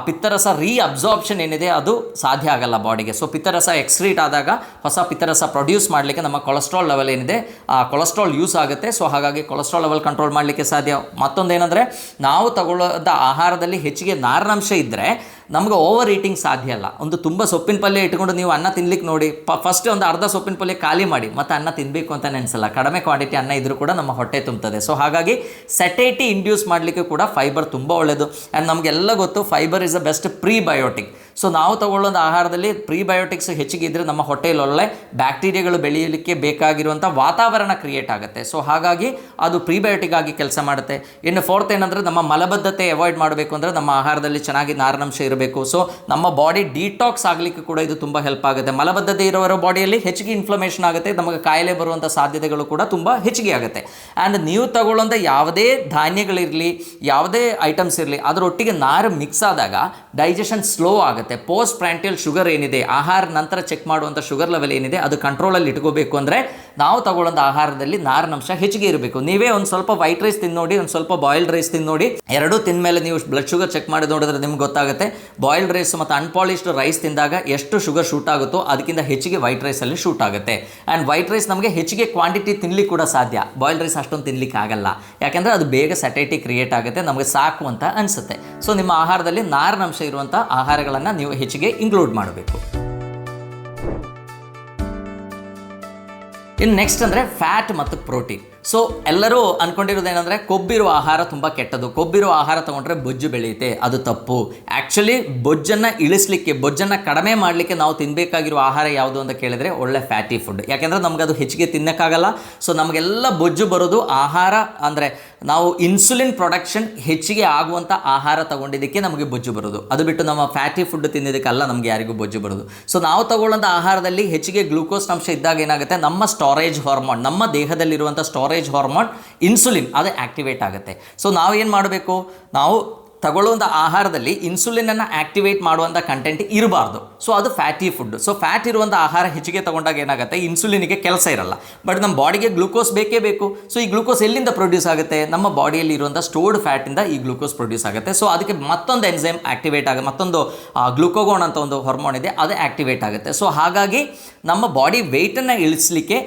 ಪಿತ್ತರಸ ರೀಅಬ್ಸಾರ್ಪ್ಷನ್ ಏನಿದೆ ಅದು ಸಾಧ್ಯ ಆಗಲ್ಲ ಬಾಡಿಗೆ. ಸೊ ಪಿತ್ತರಸ ಎಕ್ಸ್ಕ್ರೀಟ್ ಆದಾಗ ಹೊಸ ಪಿತ್ತರಸ ಪ್ರೊಡ್ಯೂಸ್ ಮಾಡಲಿಕ್ಕೆ ನಮ್ಮ ಕೊಲೆಸ್ಟ್ರಾಲ್ ಲೆವೆಲ್ ಏನಿದೆ ಆ ಕೊಲೆಸ್ಟ್ರಾಲ್ ಯೂಸ್ ಆಗುತ್ತೆ. ಸೊ ಹಾಗಾಗಿ ಕೊಲೆಸ್ಟ್ರಾಲ್ ಲೆವೆಲ್ ಕಂಟ್ರೋಲ್ ಮಾಡಲಿಕ್ಕೆ ಸಾಧ್ಯ. ಮತ್ತೊಂದೇನೆಂದರೆ, ನಾವು ತಗೊಳ್ಳೋದ ಆಹಾರದಲ್ಲಿ ಹೆಚ್ಚಿಗೆ ನಾರಿನಂಶ ಇದ್ದರೆ ನಮಗೆ ಓವರ್ ಈಟಿಂಗ್ ಸಾಧ್ಯ ಅಲ್ಲ. ಒಂದು ತುಂಬ ಸೊಪ್ಪಿನ ಪಲ್ಯ ಇಟ್ಕೊಂಡು ನೀವು ಅನ್ನ ತಿನ್ಲಿಕ್ಕೆ ನೋಡಿ, ಫಸ್ಟ್ ಒಂದು ಅರ್ಧ ಸೊಪ್ಪಿನ ಪಲ್ಯ ಖಾಲಿ ಮಾಡಿ ಮತ್ತು ಅನ್ನ ತಿನ್ನಬೇಕು ಅಂತ ನೆನೆಸಲ್ಲ. ಕಡಿಮೆ ಕ್ವಾಂಟಿಟಿ ಅನ್ನ ಇದ್ರೂ ಕೂಡ ನಮ್ಮ ಹೊಟ್ಟೆ ತುಂಬುತ್ತದೆ. ಸೊ ಹಾಗಾಗಿ ಸೆಟೇಟಿ ಇಂಡ್ಯೂಸ್ ಮಾಡಲಿಕ್ಕೆ ಕೂಡ ಫೈಬರ್ ತುಂಬ ಒಳ್ಳೆಯದು. ಆ್ಯಂಡ್ ನಮಗೆಲ್ಲ ಗೊತ್ತು, fibre is a best prebiotic. So ನಾವು ತಗೊಳ್ಳೋದು ಆಹಾರದಲ್ಲಿ ಪ್ರೀಬಯೋಟಿಕ್ಸ್ ಹೆಚ್ಚಿಗೆ ಇದ್ದರೆ ನಮ್ಮ ಹೊಟ್ಟೆಯಲ್ಲಿ ಒಳ್ಳೆ ಬ್ಯಾಕ್ಟೀರಿಯಾಗಳು ಬೆಳೆಯಲಿಕ್ಕೆ ಬೇಕಾಗಿರುವಂಥ ವಾತಾವರಣ ಕ್ರಿಯೇಟ್ ಆಗುತ್ತೆ. ಸೊ ಹಾಗಾಗಿ ಅದು ಪ್ರೀಬಯೋಟಿಕ್ ಆಗಿ ಕೆಲಸ ಮಾಡುತ್ತೆ. ಇನ್ನು ಫೋರ್ತ್ ಏನಂದರೆ, ನಮ್ಮ ಮಲಬದ್ಧತೆ ಅವಾಯ್ಡ್ ಮಾಡಬೇಕು ಅಂದರೆ ನಮ್ಮ ಆಹಾರದಲ್ಲಿ ಚೆನ್ನಾಗಿ ನಾರಿನಂಶ ಇರಬೇಕು. ಸೊ ನಮ್ಮ ಬಾಡಿ ಡಿಟಾಕ್ಸ್ ಆಗಲಿಕ್ಕೆ ಕೂಡ ಇದು ತುಂಬ ಹೆಲ್ಪ್ ಆಗುತ್ತೆ. ಮಲಬದ್ಧತೆ ಇರೋರ ಬಾಡಿಯಲ್ಲಿ ಹೆಚ್ಚಿಗೆ ಇನ್ಫ್ಲಮೇಷನ್ ಆಗುತ್ತೆ, ನಮಗೆ ಕಾಯಿಲೆ ಬರುವಂಥ ಸಾಧ್ಯತೆಗಳು ಕೂಡ ತುಂಬ ಹೆಚ್ಚಿಗೆ ಆಗುತ್ತೆ. ಆ್ಯಂಡ್ ನೀವು ತಗೊಳ್ಳೋಂಥ ಯಾವುದೇ ಧಾನ್ಯಗಳಿರಲಿ, ಯಾವುದೇ ಐಟಮ್ಸ್ ಇರಲಿ, ಅದರೊಟ್ಟಿಗೆ ನಾರು ಮಿಕ್ಸ್ ಆದಾಗ ಡೈಜೆಷನ್ ಸ್ಲೋ ಆಗುತ್ತೆ. ಪೋಸ್ಟ್ ಪ್ರ್ಯಾಂಟಿಯಲ್ ಶುಗರ್ ಏನಿದೆ, ಆಹಾರ ನಂತರ ಚೆಕ್ ಮಾಡುವಂಥ ಶುಗರ್ ಲೆವೆಲ್ ಏನಿದೆ ಅದು ಕಂಟ್ರೋಲಲ್ಲಿ ಇಟ್ಕೋಬೇಕು ಅಂದರೆ ನಾವು ತಗೊಳ್ಳೋಂಥ ಆಹಾರದಲ್ಲಿ ನಾರಿನಂಶ ಹೆಚ್ಚಿಗೆ ಇರಬೇಕು. ನೀವೇ ಒಂದು ಸ್ವಲ್ಪ ವೈಟ್ ರೈಸ್ ತಿಂದು ನೋಡಿ, ಒಂದು ಸ್ವಲ್ಪ ಬಾಯ್ಲ್ಡ್ ರೈಸ್ ತಿಂದು ನೋಡಿ, ಎರಡೂ ತಿಂದ ಮೇಲೆ ನೀವು ಬ್ಲಡ್ ಶುಗರ್ ಚೆಕ್ ಮಾಡಿ ನೋಡಿದ್ರೆ ನಿಮ್ಗೆ ಗೊತ್ತಾಗುತ್ತೆ, ಬಾಯ್ಲ್ಡ್ ರೈಸ್ ಮತ್ತು ಅನ್ಪಾಲಿಶ್ಡ್ ರೈಸ್ ತಿಂದಾಗ ಎಷ್ಟು ಶುಗರ್ ಶೂಟ್ ಆಗುತ್ತೋ ಅದಕ್ಕಿಂತ ಹೆಚ್ಚಿಗೆ ವೈಟ್ ರೈಸಲ್ಲಿ ಶೂಟ್ ಆಗುತ್ತೆ. ಆ್ಯಂಡ್ ವೈಟ್ ರೈಸ್ ನಮಗೆ ಹೆಚ್ಚಿಗೆ ಕ್ವಾಂಟಿಟಿ ತಿನ್ನಲಿಕ್ಕೆ ಕೂಡ ಸಾಧ್ಯ, ಬಾಯ್ಲ್ಡ್ ರೈಸ್ ಅಷ್ಟೊಂದು ತಿನ್ನಲಿಕ್ಕೆ ಆಗಲ್ಲ. ಯಾಕೆಂದರೆ ಅದು ಬೇಗ ಸಟೈಟಿ ಕ್ರಿಯೇಟ್ ಆಗುತ್ತೆ, ನಮಗೆ ಸಾಕು ಅಂತ ಅನಿಸುತ್ತೆ. ಸೊ ನಿಮ್ಮ ಆಹಾರದಲ್ಲಿ ನಾರಿನಂಶ ಇರುವಂಥ ಆಹಾರಗಳನ್ನು ನೀವು ಹೆಚ್ಚಿಗೆ ಇನ್ಕ್ಲೂಡ್ ಮಾಡಬೇಕು. ಇನ್ನು ನೆಕ್ಸ್ಟ್ ಅಂದರೆ ಫ್ಯಾಟ್ ಮತ್ತು ಪ್ರೋಟೀನ್. ಸೊ ಎಲ್ಲರೂ ಅಂದ್ಕೊಂಡಿರೋದೇನೆಂದರೆ ಕೊಬ್ಬಿರುವ ಆಹಾರ ತುಂಬ ಕೆಟ್ಟದು, ಕೊಬ್ಬಿರುವ ಆಹಾರ ತೊಗೊಂಡ್ರೆ ಬೊಜ್ಜು ಬೆಳೆಯುತ್ತೆ. ಅದು ತಪ್ಪು. ಆ್ಯಕ್ಚುಲಿ ಬೊಜ್ಜನ್ನು ಇಳಿಸ್ಲಿಕ್ಕೆ, ಬೊಜ್ಜನ್ನು ಕಡಿಮೆ ಮಾಡಲಿಕ್ಕೆ ನಾವು ತಿನ್ನಬೇಕಾಗಿರುವ ಆಹಾರ ಯಾವುದು ಅಂತ ಕೇಳಿದರೆ ಒಳ್ಳೆ ಫ್ಯಾಟಿ ಫುಡ್. ಯಾಕೆಂದರೆ ನಮ್ಗೆ ಅದು ಹೆಚ್ಚಿಗೆ ತಿನ್ನೋಕ್ಕಾಗಲ್ಲ. ಸೊ ನಮಗೆಲ್ಲ ಬೊಜ್ಜು ಬರೋದು ಆಹಾರ ಅಂದರೆ ನಾವು ಇನ್ಸುಲಿನ್ ಪ್ರೊಡಕ್ಷನ್ ಹೆಚ್ಚಿಗೆ ಆಗುವಂಥ ಆಹಾರ ತಗೊಂಡಿದ್ದಕ್ಕೆ ನಮಗೆ ಬೊಜ್ಜು ಬರೋದು. ಅದು ಬಿಟ್ಟು ನಮ್ಮ ಫ್ಯಾಟಿ ಫುಡ್ ತಿನ್ನೋದಕ್ಕಲ್ಲ ನಮಗೆ ಯಾರಿಗೂ ಬೊಜ್ಜು ಬರೋದು. ಸೊ ನಾವು ತಗೊಳ್ಳೋಂಥ ಆಹಾರದಲ್ಲಿ ಹೆಚ್ಚಿಗೆ ಗ್ಲೂಕೋಸ್ ಅಂಶ ಇದ್ದಾಗ ಏನಾಗುತ್ತೆ, ನಮ್ಮ ಸ್ಟೋರೇಜ್ ಹಾರ್ಮೋನ್, ನಮ್ಮ ದೇಹದಲ್ಲಿರುವಂಥ ಸ್ಟೋರೇಜ್ ಹಾರ್ಮೋನ್ ಇನ್ಸುಲಿನ್ ಅದು ಆ್ಯಕ್ಟಿವೇಟ್ ಆಗುತ್ತೆ. ಸೊ ನಾವು ಏನು ಮಾಡಬೇಕು, ನಾವು ತಗೊಳ್ಳುವಂಥ ಆಹಾರದಲ್ಲಿ ಇನ್ಸುಲಿನನ್ನು ಆ್ಯಕ್ಟಿವೇಟ್ ಮಾಡುವಂಥ ಕಂಟೆಂಟ್ ಇರಬಾರ್ದು. ಸೊ ಅದು ಫ್ಯಾಟಿ ಫುಡ್. ಸೊ ಫ್ಯಾಟ್ ಇರುವಂಥ ಆಹಾರ ಹೆಚ್ಚಿಗೆ ತಗೊಂಡಾಗ ಏನಾಗುತ್ತೆ, ಇನ್ಸುಲಿನಿಗೆ ಕೆಲಸ ಇರಲ್ಲ. ಬಟ್ ನಮ್ಮ ಬಾಡಿಗೆ ಗ್ಲೂಕೋಸ್ ಬೇಕೇ ಬೇಕು. ಸೊ ಈ ಗ್ಲೂಕೋಸ್ ಎಲ್ಲಿಂದ ಪ್ರೊಡ್ಯೂಸ್ ಆಗುತ್ತೆ, ನಮ್ಮ ಬಾಡಿಯಲ್ಲಿ ಇರುವಂಥ ಸ್ಟೋರ್ಡ್ ಫ್ಯಾಟಿಂದ ಈ ಗ್ಲೂಕೋಸ್ ಪ್ರೊಡ್ಯೂಸ್ ಆಗುತ್ತೆ. ಸೊ ಅದಕ್ಕೆ ಮತ್ತೊಂದು ಎನ್ಸೈಮ್ ಆ್ಯಕ್ಟಿವೇಟ್ ಆಗುತ್ತೆ, ಮತ್ತೊಂದು ಗ್ಲೂಕೋಗೋನ್ ಅಂತ ಒಂದು ಹಾರ್ಮೋನ್ ಇದೆ, ಅದು ಆ್ಯಕ್ಟಿವೇಟ್ ಆಗುತ್ತೆ. ಸೊ ಹಾಗಾಗಿ ನಮ್ಮ ಬಾಡಿ ವೆಯ್ಟನ್ನು ಇಳಿಸಲಿಕ್ಕೆ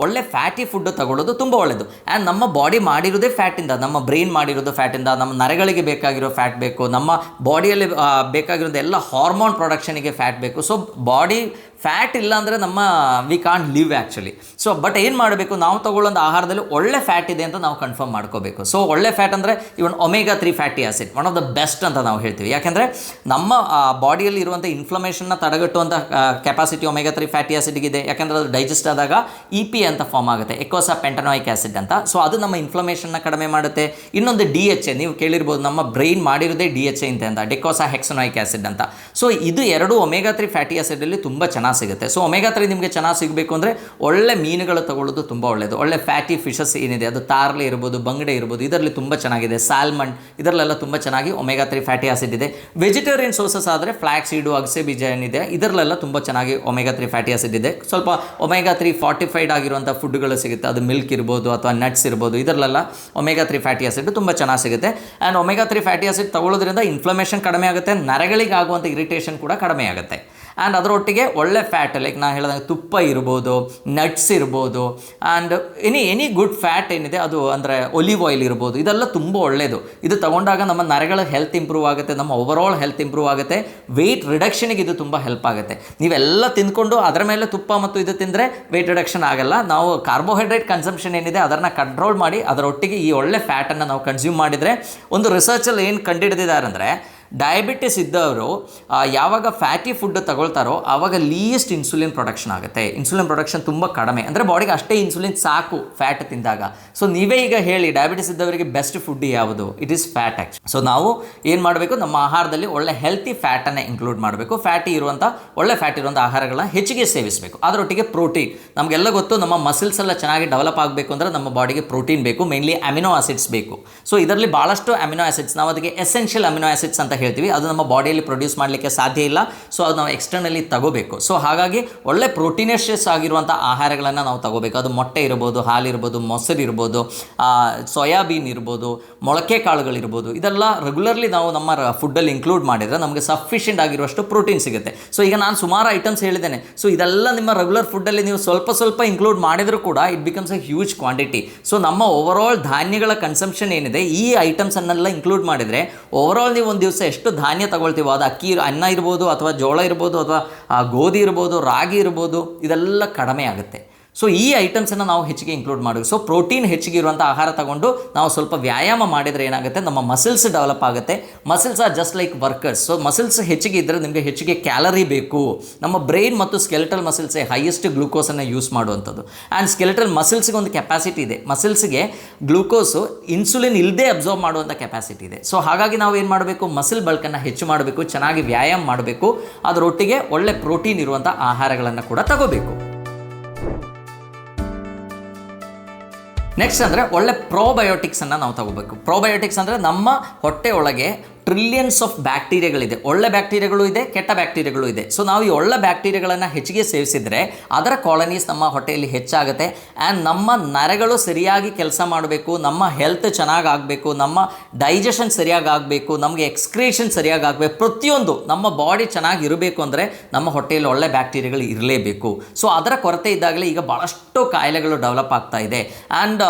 ಒಳ್ಳೆ ಫ್ಯಾಟಿ ಫುಡ್ ತಗೊಳ್ಳೋದು ತುಂಬ ಒಳ್ಳೆಯದು. ಆ್ಯಂಡ್ ನಮ್ಮ ಬಾಡಿ ಮಾಡಿರೋದೇ ಫ್ಯಾಟಿಂದ, ನಮ್ಮ ಬ್ರೈನ್ ಮಾಡಿರೋದು ಫ್ಯಾಟಿಂದ, ನಮ್ಮ ನರಗಳಿಗೆ ಬೇಕಾಗಿರೋ ಫ್ಯಾಟ್ ಬೇಕು, ನಮ್ಮ ಬಾಡಿಯಲ್ಲಿ ಬೇಕಾಗಿರೋದು ಎಲ್ಲ ಹಾರ್ಮೋನ್ ಪ್ರೊಡಕ್ಷನಿಗೆ ಫ್ಯಾಟ್ ಬೇಕು. ಸೊ ಬಾಡಿ ಫ್ಯಾಟ್ ಇಲ್ಲ ಅಂದರೆ ನಮ್ಮ we can't live actually. So but ಏನು ಮಾಡಬೇಕು, ನಾವು ತಗೊಳ್ಳೋಂಥ ಆಹಾರದಲ್ಲಿ ಒಳ್ಳೆ ಫ್ಯಾಟ್ ಇದೆ ಅಂತ ನಾವು ಕನ್ಫರ್ಮ್ ಮಾಡ್ಕೋಬೇಕು. ಸೊ ಒಳ್ಳೆ ಫ್ಯಾಟ್ ಅಂದರೆ even omega 3 fatty acid one of the best ಅಂತ ನಾವು ಹೇಳ್ತೀವಿ. ಯಾಕೆಂದರೆ ನಮ್ಮ ಬಾಡಿಯಲ್ಲಿ ಇರುವಂಥ ಇನ್ಫ್ಲಮೇಷನ್ನ ತಡೆಗಟ್ಟುವಂಥ ಕೆಪಾಸಿಟಿ ಒಮೆಗಾ 3 ಫ್ಯಾಟಿ ಆಸಿಡ್ಗಿದೆ. ಯಾಕೆಂದರೆ ಅದು ಡೈಜೆಸ್ಟ್ ಆದಾಗ EP ಅಂತ ಫಾರ್ಮ್ ಆಗುತ್ತೆ, ಎಕೋಸಾ ಪೆಂಟನಾಯಿಕ್ ಆಸಿಡ್ ಅಂತ. ಸೊ ಅದು ನಮ್ಮ ಇನ್ಫ್ಲಮೇಷನ್ನ ಕಡಿಮೆ ಮಾಡುತ್ತೆ. ಇನ್ನೊಂದು DHA, ನೀವು ಕೇಳಿರ್ಬೋದು, ನಮ್ಮ ಬ್ರೈನ್ ಮಾಡಿರೋದೇ DHA ಅಂತ, ಡೆಕೋಸಾ ಹೆಕ್ಸನಾಯಿಕ್ ಆಸಿಡ್ ಅಂತ. ಸೊ ಇದು ಎರಡು ಒಮೆಗಾ 3 ಫ್ಯಾಟಿ ಆಸಿಡಲ್ಲಿ ತುಂಬ ಚೆನ್ನಾಗಿ ಸಿಗುತ್ತೆ. ಸೊ ಒಮೆಗಾ 3 ನಿಮಗೆ ಚೆನ್ನಾಗಿ ಸಿಗಬೇಕು ಅಂದರೆ ಒಳ್ಳೆ ಮೀನುಗಳು ತಗೊಳ್ಳೋದು ತುಂಬ ಒಳ್ಳೆಯದು. ಒಳ್ಳೆ ಫ್ಯಾಟಿ ಫಿಶಸ್ ಏನಿದೆ, ಅದು ತಾರ್ಲೆ ಇರ್ಬೋದು, ಬಂಗಡೆ ಇರ್ಬೋದು, ಇದರಲ್ಲಿ ತುಂಬ ಚೆನ್ನಾಗಿದೆ. ಸ್ಯಾಲ್ಮನ್, ಇದರಲ್ಲೆಲ್ಲ ತುಂಬ ಚೆನ್ನಾಗಿ ಒಮೆಗಾ 3 ಫ್ಯಾಟಿ ಆಸಿಡ್ ಇದೆ. ವೆಜಿಟೇರಿಯನ್ ಸೋರ್ಸಸ್ ಆದರೆ ಫ್ಲಾಕ್ಸ್ ಸೀಡು, ಅಗಸೆ ಬೀಜ ಏನಿದೆ, ಇದರಲ್ಲೆಲ್ಲ ತುಂಬ ಚೆನ್ನಾಗಿ ಒಮೆಗಾ 3 ಫ್ಯಾಟಿ ಆಸಿಡ್ ಇದೆ. ಸ್ವಲ್ಪ ಒಮೆಗಾ 3 ಫಾರ್ಟಿಫೈಡ್ ಆಗಿರುವಂಥ ಫುಡ್ಗಳು ಸಿಗುತ್ತೆ, ಅದು ಮಿಲ್ಕ್ ಇರ್ಬೋದು ಅಥವಾ ನಟ್ಸ್ ಇರ್ಬೋದು, ಇದರಲ್ಲೆಲ್ಲ ಒಮೆಗಾ 3 ಫ್ಯಾಟಿ ಆಸಿಡ್ ತುಂಬ ಚೆನ್ನಾಗಿ ಸಿಗುತ್ತೆ. ಆ್ಯಂಡ್ ಒಮೆಗಾ 3 ಫ್ಯಾಟಿ ಆಸಿಡ್ ತಗೊಳ್ಳೋದ್ರಿಂದ ಇನ್ಫ್ಲಮೇಷನ್ ಕಡಿಮೆ ಆಗುತ್ತೆ, ನರಗಳಿಗೆ ಆಗುವಂಥ ಇರಿಟೇಷನ್ ಕೂಡ ಕಡಿಮೆ ಆಗುತ್ತೆ. ಆ್ಯಂಡ್ ಅದರೊಟ್ಟಿಗೆ ಒಳ್ಳೆ ಫ್ಯಾಟ್, ಲೈಕ್ ನಾನು ಹೇಳಿದಾಗ ತುಪ್ಪ ಇರ್ಬೋದು, ನಟ್ಸ್ ಇರ್ಬೋದು, ಆ್ಯಂಡ್ ಎನಿ ಗುಡ್ ಫ್ಯಾಟ್ ಏನಿದೆ ಅದು ಅಂದರೆ ಒಲಿವ್ ಆಯಿಲ್ ಇರ್ಬೋದು, ಇದೆಲ್ಲ ತುಂಬ ಒಳ್ಳೆಯದು. ಇದು ತಗೊಂಡಾಗ ನಮ್ಮ ನರಗಳ ಹೆಲ್ತ್ ಇಂಪ್ರೂವ್ ಆಗುತ್ತೆ, ನಮ್ಮ ಓವರಾಲ್ ಹೆಲ್ತ್ ಇಂಪ್ರೂವ್ ಆಗುತ್ತೆ, ವೆಯ್ಟ್ ರಿಡಕ್ಷನಿಗೆ ಇದು ತುಂಬ ಹೆಲ್ಪ್ ಆಗುತ್ತೆ. ನೀವೆಲ್ಲ ತಿಂದ್ಕೊಂಡು ಅದರ ಮೇಲೆ ತುಪ್ಪ ಮತ್ತು ಇದು ತಿಂದರೆ ವೆಯ್ಟ್ ರಿಡಕ್ಷನ್ ಆಗಲ್ಲ. ನಾವು ಕಾರ್ಬೋಹೈಡ್ರೇಟ್ ಕನ್ಸಂಪ್ಷನ್ ಏನಿದೆ ಅದನ್ನು ಕಂಟ್ರೋಲ್ ಮಾಡಿ ಅದರೊಟ್ಟಿಗೆ ಈ ಒಳ್ಳೆ ಫ್ಯಾಟನ್ನು ನಾವು ಕನ್ಸ್ಯೂಮ್ ಮಾಡಿದರೆ, ಒಂದು ರಿಸರ್ಚಲ್ಲಿ ಏನು ಕಂಡುಹಿಡಿದಿದ್ದಾರೆ ಅಂದರೆ, ಡಯಾಬಿಟಿಸ್ ಇದ್ದವರು ಯಾವಾಗ ಫ್ಯಾಟಿ ಫುಡ್ ತಗೊಳ್ತಾರೋ ಆವಾಗ ಲೀಸ್ಟ್ ಇನ್ಸುಲಿನ್ ಪ್ರೊಡಕ್ಷನ್ ಆಗುತ್ತೆ. ಇನ್ಸುಲಿನ್ ಪ್ರೊಡಕ್ಷನ್ ತುಂಬ ಕಡಿಮೆ, ಅಂದರೆ ಬಾಡಿಗೆ ಅಷ್ಟೇ ಇನ್ಸುಲಿನ್ ಸಾಕು ಫ್ಯಾಟ್ ತಿಂದಾಗ. ಸೊ ನೀವೇ ಈಗ ಹೇಳಿ, ಡಯಾಬಿಟಿಸ್ ಇದ್ದವರಿಗೆ ಬೆಸ್ಟ್ ಫುಡ್ ಯಾವುದು? It is fat actually. So ನಾವು ಏನು ಮಾಡಬೇಕು, ನಮ್ಮ ಆಹಾರದಲ್ಲಿ ಒಳ್ಳೆ ಹೆಲ್ತಿ ಫ್ಯಾಟನ್ನು ಇನ್ಕ್ಲೂಡ್ ಮಾಡಬೇಕು. ಒಳ್ಳೆ ಫ್ಯಾಟ್ ಇರುವಂಥ ಆಹಾರಗಳನ್ನ ಹೆಚ್ಚಿಗೆ ಸೇವಿಸಬೇಕು. ಅದರೊಟ್ಟಿಗೆ ಪ್ರೋಟೀನ್, ನಮಗೆಲ್ಲ ಗೊತ್ತು, ನಮ್ಮ ಮಸಿಲ್ಸ್ ಎಲ್ಲ ಚೆನ್ನಾಗಿ ಡೆವಲಪ್ ಆಗಬೇಕು ಅಂದರೆ ನಮ್ಮ ಬಾಡಿಗೆ ಪ್ರೋಟೀನ್ ಬೇಕು, ಮೇನ್ಲಿ ಅಮಿನೋ ಆಸಿಡ್ಸ್ ಬೇಕು. ಸೊ ಇದರಲ್ಲಿ ಭಾಳಷ್ಟು ಅಮಿನೋ ಆಸಿಡ್ಸ್, ನಾವು ಅದಕ್ಕೆ ಎಸೆನ್ಷಿಯಲ್ ಅಮಿನೋ ಆಸಿಡ್ಸ್ ಅಂತ ಹೇಳ್ತೀವಿ, ಅದು ನಮ್ಮ ಬಾಡಿಯಲ್ಲಿ ಪ್ರೊಡ್ಯೂಸ್ ಮಾಡಲಿಕ್ಕೆ ಸಾಧ್ಯ ಇಲ್ಲ. ಸೊ ಅದು ನಾವು ಎಕ್ಸ್ಟರ್ನಲಿ ತಗೋಬೇಕು. ಸೊ ಹಾಗಾಗಿ ಒಳ್ಳೆ ಪ್ರೋಟೀನಿಯಸ್ ಆಗಿರುವಂಥ ಆಹಾರಗಳನ್ನು ನಾವು ತಗೋಬೇಕು. ಅದು ಮೊಟ್ಟೆ ಇರ್ಬೋದು, ಹಾಲಿರ್ಬೋದು, ಮೊಸರು ಇರ್ಬೋದು, ಸೋಯಾಬೀನ್ ಇರ್ಬೋದು, ಮೊಳಕೆ ಕಾಳುಗಳಿರ್ಬೋದು, ಇದೆಲ್ಲ ರೆಗ್ಯುಲರ್ಲಿ ನಾವು ನಮ್ಮ ಫುಡ್ಡಲ್ಲಿ ಇನ್ಕ್ಲೂಡ್ ಮಾಡಿದರೆ ನಮಗೆ ಸಫಿಷಿಯೆಂಟ್ ಆಗಿರುವಷ್ಟು ಪ್ರೋಟೀನ್ ಸಿಗುತ್ತೆ. ಸೊ ಈಗ ನಾನು ಸುಮಾರು ಐಟಮ್ಸ್ ಹೇಳಿದ್ದೇನೆ. ಸೊ ಇದೆಲ್ಲ ನಿಮ್ಮ ರೆಗ್ಯುಲರ್ ಫುಡ್ಡಲ್ಲಿ ನೀವು ಸ್ವಲ್ಪ ಇನ್ಕ್ಲೂಡ್ ಮಾಡಿದರೂ ಕೂಡ it becomes a huge quantity. So ನಮ್ಮ ಓವರಾಲ್ ಧಾನ್ಯಗಳ ಕನ್ಸಂಪ್ಷನ್ ಏನಿದೆ, ಈ ಐಟಮ್ಸನ್ನೆಲ್ಲ ಇನ್ಕ್ಲೂಡ್ ಮಾಡಿದರೆ ಓವರಾಲ್ ನೀವು ಒಂದು ದಿವಸ ಎಷ್ಟು ಧಾನ್ಯ ತಗೊಳ್ತೀವೋ, ಅದು ಅನ್ನ ಇರ್ಬೋದು ಅಥವಾ ಜೋಳ ಇರ್ಬೋದು ಅಥವಾ ಗೋಧಿ ಇರ್ಬೋದು, ರಾಗಿ ಇರ್ಬೋದು, ಇದೆಲ್ಲ ಕಡಿಮೆ ಆಗುತ್ತೆ. ಸೊ ಈ ಐಟಮ್ಸನ್ನು ನಾವು ಹೆಚ್ಚಿಗೆ ಇನ್ಕ್ಲೂಡ್ ಮಾಡಬೇಕು. ಸೊ ಪ್ರೋಟೀನ್ ಹೆಚ್ಚಿಗೆ ಇರುವಂಥ ಆಹಾರ ತಗೊಂಡು ನಾವು ಸ್ವಲ್ಪ ವ್ಯಾಯಾಮ ಮಾಡಿದರೆ ಏನಾಗುತ್ತೆ, ನಮ್ಮ ಮಸಿಲ್ಸ್ ಡೆವಲಪ್ ಆಗುತ್ತೆ. Muscles are just like workers. So muscles ಹೆಚ್ಚಿಗೆ ಇದ್ದರೆ ನಿಮಗೆ ಹೆಚ್ಚಿಗೆ ಕ್ಯಾಲರಿ ಬೇಕು. ನಮ್ಮ ಬ್ರೈನ್ ಮತ್ತು ಸ್ಕೆಲೆಟಲ್ ಮಸಿಲ್ಸೇ ಹೈಯೆಸ್ಟ್ ಗ್ಲೂಕೋಸನ್ನು ಯೂಸ್ ಮಾಡುವಂಥದ್ದು. ಆ್ಯಂಡ್ ಸ್ಕೆಲೆಟಲ್ ಮಸಿಲ್ಸ್ಗೆ ಒಂದು ಕೆಪಾಸಿಟಿ ಇದೆ, ಮಸಿಲ್ಸ್ಗೆ ಗ್ಲೂಕೋಸು ಇನ್ಸುಲಿನ್ ಇಲ್ಲದೆ ಅಬ್ಸರ್ವ್ ಮಾಡುವಂಥ ಕೆಪಾಸಿಟಿ ಇದೆ. ಸೊ ಹಾಗಾಗಿ ನಾವು ಏನು ಮಾಡಬೇಕು, ಮಸಿಲ್ ಬಲ್ಕನ್ನು ಹೆಚ್ಚು ಮಾಡಬೇಕು, ಚೆನ್ನಾಗಿ ವ್ಯಾಯಾಮ ಮಾಡಬೇಕು, ಅದರೊಟ್ಟಿಗೆ ಒಳ್ಳೆ ಪ್ರೋಟೀನ್ ಇರುವಂಥ ಆಹಾರಗಳನ್ನು ಕೂಡ ತಗೋಬೇಕು. ನೆಕ್ಸ್ಟ್ ಅಂದರೆ ಒಳ್ಳೆ ಪ್ರೋಬಯೋಟಿಕ್ಸನ್ನು ನಾವು ತಗೋಬೇಕು. ಪ್ರೋಬಯೋಟಿಕ್ಸ್ ಅಂದರೆ ನಮ್ಮ ಹೊಟ್ಟೆ ಒಳಗೆ ಟ್ರಿಲಿಯನ್ಸ್ ಆಫ್ ಬ್ಯಾಕ್ಟೀರಿಯಾಗಳಿದೆ. ಒಳ್ಳೆ ಬ್ಯಾಕ್ಟೀರಿಯಾಗಳು ಇದೆ, ಕೆಟ್ಟ ಬ್ಯಾಕ್ಟೀರಿಯಾಗಳು ಇದೆ. ಸೊ ನಾವು ಈ ಒಳ್ಳೆ ಬ್ಯಾಕ್ಟೀರಿಯಾಗಳನ್ನು ಹೆಚ್ಚಿಗೆ ಸೇವಿಸಿದರೆ ಅದರ ಕಾಲನೀಸ್ ನಮ್ಮ ಹೊಟ್ಟೆಯಲ್ಲಿ ಹೆಚ್ಚಾಗುತ್ತೆ. ಆ್ಯಂಡ್ ನಮ್ಮ ನರಗಳು ಸರಿಯಾಗಿ ಕೆಲಸ ಮಾಡಬೇಕು, ನಮ್ಮ ಹೆಲ್ತ್ ಚೆನ್ನಾಗಿ ಆಗಬೇಕು, ನಮ್ಮ ಡೈಜೆಷನ್ ಸರಿಯಾಗಿ ಆಗಬೇಕು, ನಮಗೆ ಎಕ್ಸ್ಕ್ರೀಷನ್ ಸರಿಯಾಗಿ ಆಗಬೇಕು, ಪ್ರತಿಯೊಂದು ನಮ್ಮ ಬಾಡಿ ಚೆನ್ನಾಗಿ ಇರಬೇಕು ಅಂದರೆ ನಮ್ಮ ಹೊಟ್ಟೆಯಲ್ಲಿ ಒಳ್ಳೆ ಬ್ಯಾಕ್ಟೀರಿಯಾಗಳು ಇರಲೇಬೇಕು. ಸೊ ಅದರ ಕೊರತೆ ಇದ್ದಾಗಲೇ ಈಗ ಭಾಳಷ್ಟು ಕಾಯಿಲೆಗಳು ಡೆವಲಪ್ ಆಗ್ತಾ ಇದೆ. ಆ್ಯಂಡ್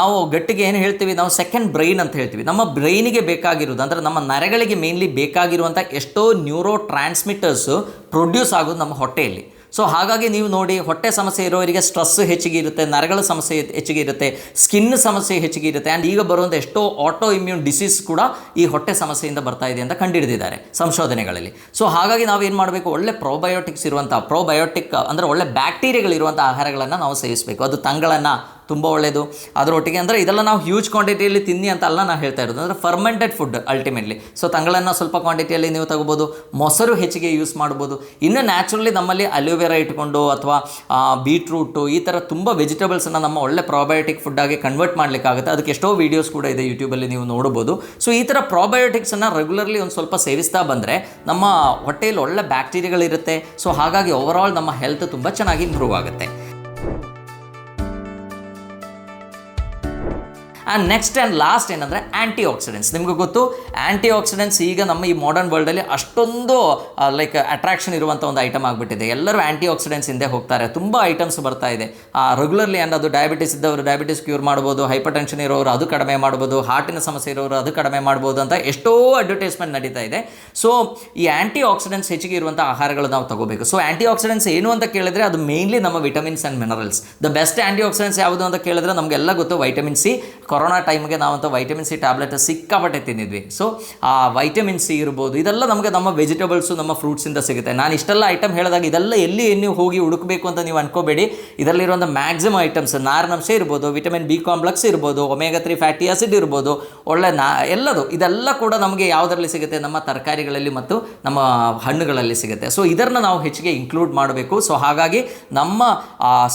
ನಾವು ಗಟ್ಟಿಗೆ ಏನು ಹೇಳ್ತೀವಿ, ನಾವು ಸೆಕೆಂಡ್ ಬ್ರೈನ್ ಅಂತ ಹೇಳ್ತೀವಿ. ನಮ್ಮ ಬ್ರೈನಿಗೆ ಬೇಕಾಗಿರೋದು ಅಂದರೆ ನಮ್ಮ ನರಗಳಿಗೆ ಮೇನ್ಲಿ ಬೇಕಾಗಿರುವಂಥ ಎಷ್ಟೋ ನ್ಯೂರೋ ಟ್ರಾನ್ಸ್ಮಿಟರ್ಸು ಪ್ರೊಡ್ಯೂಸ್ ಆಗೋದು ನಮ್ಮ ಹೊಟ್ಟೆಯಲ್ಲಿ. ಸೊ ಹಾಗಾಗಿ ನೀವು ನೋಡಿ, ಹೊಟ್ಟೆ ಸಮಸ್ಯೆ ಇರೋರಿಗೆ ಸ್ಟ್ರೆಸ್ ಹೆಚ್ಚಿಗೆ ಇರುತ್ತೆ, ನರಗಳ ಸಮಸ್ಯೆ ಹೆಚ್ಚಿಗೆ ಇರುತ್ತೆ, ಸ್ಕಿನ್ ಸಮಸ್ಯೆ ಹೆಚ್ಚಿಗೆ ಇರುತ್ತೆ. ಆ್ಯಂಡ್ ಈಗ ಬರುವಂಥ ಎಷ್ಟೋ ಆಟೋ ಇಮ್ಯೂನ್ ಡಿಸೀಸ್ ಕೂಡ ಈ ಹೊಟ್ಟೆ ಸಮಸ್ಯೆಯಿಂದ ಬರ್ತಾ ಇದೆ ಅಂತ ಕಂಡುಹಿಡಿದಿದ್ದಾರೆ ಸಂಶೋಧನೆಗಳಲ್ಲಿ. ಸೊ ಹಾಗಾಗಿ ನಾವೇನು ಮಾಡಬೇಕು, ಒಳ್ಳೆ ಪ್ರೋಬಯೋಟಿಕ್ಸ್ ಇರುವಂಥ, ಪ್ರೋಬಯೋಟಿಕ್ ಅಂದರೆ ಒಳ್ಳೆ ಬ್ಯಾಕ್ಟೀರಿಯಾಗಳಿರುವಂಥ ಆಹಾರಗಳನ್ನು ನಾವು ಸೇವಿಸಬೇಕು. ಅದು ತಂಗಳನ್ನು ತುಂಬ ಒಳ್ಳೆಯದು. ಅದರೊಟ್ಟಿಗೆ ಅಂದರೆ ಇದೆಲ್ಲ ನಾವು ಹ್ಯೂಜ್ ಕ್ವಾಂಟಿಟಿಯಲ್ಲಿ ತಿನ್ನಿ ಅಂತ ಅಲ್ಲ ನಾನು ಹೇಳ್ತಾ ಇರೋದು, ಅಂದರೆ ಫರ್ಮೆಂಟೆಡ್ ಫುಡ್ ಅಲ್ಟಿಮೇಟ್ಲಿ. ಸೊ ತಂಗಳನ್ನು ಸ್ವಲ್ಪ ಕ್ವಾಂಟಿಟಿಯಲ್ಲಿ ನೀವು ತಗೋಬೋದು, ಮೊಸರು ಹೆಚ್ಚಿಗೆ ಯೂಸ್ ಮಾಡ್ಬೋದು. ಇನ್ನು ನ್ಯಾಚುರಲಿ ನಮ್ಮಲ್ಲಿ ಅಲೋವೆರಾ ಇಟ್ಕೊಂಡು ಅಥವಾ ಬೀಟ್ರೂಟು ಈ ಥರ ತುಂಬ ವೆಜಿಟೇಬಲ್ಸನ್ನು ನಮ್ಮ ಒಳ್ಳೆ ಪ್ರೋಬಯೋಟಿಕ್ ಫುಡ್ಡಾಗಿ ಕನ್ವರ್ಟ್ ಮಾಡಲಿಕ್ಕಾಗುತ್ತೆ. ಅದಕ್ಕೆ ಎಷ್ಟೋ ವೀಡಿಯೋಸ್ ಕೂಡ ಇದೆ ಯೂಟ್ಯೂಬಲ್ಲಿ, ನೀವು ನೋಡ್ಬೋದು. ಸೊ ಈ ಥರ ಪ್ರೋಬಯೋಟಿಕ್ಸನ್ನು ರೆಗ್ಯುಲರ್ಲಿ ಒಂದು ಸ್ವಲ್ಪ ಸೇವಿಸ್ತಾ ಬಂದರೆ ನಮ್ಮ ಹೊಟ್ಟೆಯಲ್ಲಿ ಒಳ್ಳೆ ಬ್ಯಾಕ್ಟೀರಿಯಾಗಳಿರುತ್ತೆ. ಸೊ ಹಾಗಾಗಿ ಓವರಾಲ್ ನಮ್ಮ ಹೆಲ್ತ್ ತುಂಬ ಚೆನ್ನಾಗಿ ಇಂಪ್ರೂವ್ ಆಗುತ್ತೆ. ಆ್ಯಂಡ್ ನೆಕ್ಸ್ಟ್ ಆ್ಯಂಡ್ ಲಾಸ್ಟ್ ಏನಂದರೆ ಆ್ಯಂಟಿ ಆಕ್ಸಿಡೆಂಟ್ಸ್. ನಿಮಗೂ ಗೊತ್ತು, ಆ್ಯಂಟಿ ಆಕ್ಸಿಡೆಂಟ್ಸ್ ಈಗ ನಮ್ಮ ಈ ಮಾಡರ್ನ್ ವರ್ಲ್ಡಲ್ಲಿ ಅಷ್ಟೊಂದು ಲೈಕ್ ಅಟ್ರಾಕ್ಷನ್ ಇರುವಂಥ ಒಂದು ಐಟಮ್ ಆಗಿಬಿಟ್ಟಿದೆ. ಎಲ್ಲರೂ ಆ್ಯಂಟಿ ಆಕ್ಸಿಡೆಂಟ್ಸ್ ಹಿಂದೆ ಹೋಗ್ತಾರೆ. ತುಂಬ ಐಟಮ್ಸ್ ಬರ್ತಾ ಇದೆ ರೆಗ್ಯುಲರ್ಲಿ. ಆ್ಯಂಡ್ ಅದು ಡಯಾಬಿಟಿಸ್ ಇದ್ದವರು ಡಯಾಬಿಟಿಸ್ ಕ್ಯೂರ್ ಮಾಡ್ಬೋದು, ಹೈಪರ್ ಟೆನ್ಷನ್ ಇರೋರು ಅದು ಕಡಿಮೆ ಮಾಡ್ಬೋದು, ಹಾರ್ಟಿನ ಸಮಸ್ಯೆ ಇರೋರು ಅದು ಕಡಿಮೆ ಮಾಡ್ಬೋದು ಅಂತ ಎಷ್ಟೋ ಅಡ್ವರ್ಟೈಸ್ಮೆಂಟ್ ನಡೀತಾ ಇದೆ. ಸೊ ಈ ಆ್ಯಂಟಿ ಆಕ್ಸಿಡೆಂಟ್ಸ್ ಹೆಚ್ಚಿಗೆ ಇರುವಂಥ ಆಹಾರಗಳು ನಾವು ತಗೋಬೇಕು. ಸೊ ಆ್ಯಂಟಿ ಆಕ್ಸಿಡೆಂಟ್ಸ್ ಏನು ಅಂತ ಕೇಳಿದ್ರೆ ಅದು ಮೇನ್ಲಿ ನಮ್ಮ vitamins and minerals. The best anti accidents ಯಾವುದು ಅಂತ ಕೇಳಿದ್ರೆ ನಮಗೆಲ್ಲ ಗೊತ್ತು, ವೈಟಮಿನ್ ಸಿ. ಕೊರೋನಾ ಟೈಮ್ಗೆ ನಾವಂತ ವೈಟಮಿನ್ ಸಿ ಟ್ಯಾಬ್ಲೆಟ್ ಸಿಕ್ಕಾಪಟ್ಟೆ ತಿಂದಿದ್ವಿ. ಸೊ ಆ ವೈಟಮಿನ್ ಸಿ ಇರ್ಬೋದು, ಇದೆಲ್ಲ ನಮಗೆ ನಮ್ಮ ವೆಜಿಟೇಬಲ್ಸು ನಮ್ಮ ಫ್ರೂಟ್ಸಿಂದ ಸಿಗುತ್ತೆ. ನಾನು ಇಷ್ಟೆಲ್ಲ ಐಟಮ್ ಹೇಳಿದಾಗ ಇದೆಲ್ಲ ಎಲ್ಲಿ ನೀವು ಹೋಗಿ ಹುಡುಕಬೇಕು ಅಂತ ನೀವು ಅನ್ಕೋಬೇಡಿ. ಇದರಲ್ಲಿರುವಂಥ ಮ್ಯಾಕ್ಸಿಮಮ್ ಐಟಮ್ಸ್, ನಾರಿನಂಶ ಇರ್ಬೋದು, ವಿಟಮಿನ್ ಬಿ ಕಾಂಪ್ಲೆಕ್ಸ್ ಇರ್ಬೋದು, ಒಮೆಗಾ 3 ಫ್ಯಾಟಿ ಆಸಿಡ್ ಇರ್ಬೋದು, ಒಳ್ಳೆ ಎಲ್ಲದು ಇದೆಲ್ಲ ಕೂಡ ನಮಗೆ ಯಾವುದರಲ್ಲಿ ಸಿಗುತ್ತೆ, ನಮ್ಮ ತರಕಾರಿಗಳಲ್ಲಿ ಮತ್ತು ನಮ್ಮ ಹಣ್ಣುಗಳಲ್ಲಿ ಸಿಗುತ್ತೆ. ಸೊ ಇದನ್ನು ನಾವು ಹೆಚ್ಚಿಗೆ ಇನ್ಕ್ಲೂಡ್ ಮಾಡಬೇಕು. ಸೊ ಹಾಗಾಗಿ ನಮ್ಮ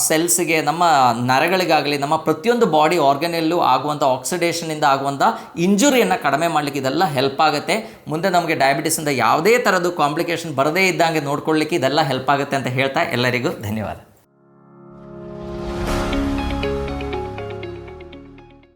ಸೆಲ್ಸ್ಗೆ, ನಮ್ಮ ನರಗಳಿಗಾಗಲಿ, ನಮ್ಮ ಪ್ರತಿಯೊಂದು ಬಾಡಿ ಆರ್ಗನಲ್ಲೂ ಆಗುವಂಥ ಆಕ್ಸಿಡೇಷನಿಂದ ಆಗುವಂಥ ಇಂಜುರಿಯನ್ನು ಕಡಿಮೆ ಮಾಡಲಿಕ್ಕೆ ಇದೆಲ್ಲ ಹೆಲ್ಪ್ ಆಗುತ್ತೆ. ಮುಂದೆ ನಮಗೆ ಡಯಾಬಿಟಿಸಿಂದ ಯಾವುದೇ ಥರದ್ದು ಕಾಂಪ್ಲಿಕೇಶನ್ ಬರದೇ ಇದ್ದಂಗೆ ನೋಡ್ಕೊಳ್ಳಿಕ್ಕೆ ಇದೆಲ್ಲ ಹೆಲ್ಪ್ ಆಗುತ್ತೆ ಅಂತ ಹೇಳ್ತಾ ಎಲ್ಲರಿಗೂ ಧನ್ಯವಾದ.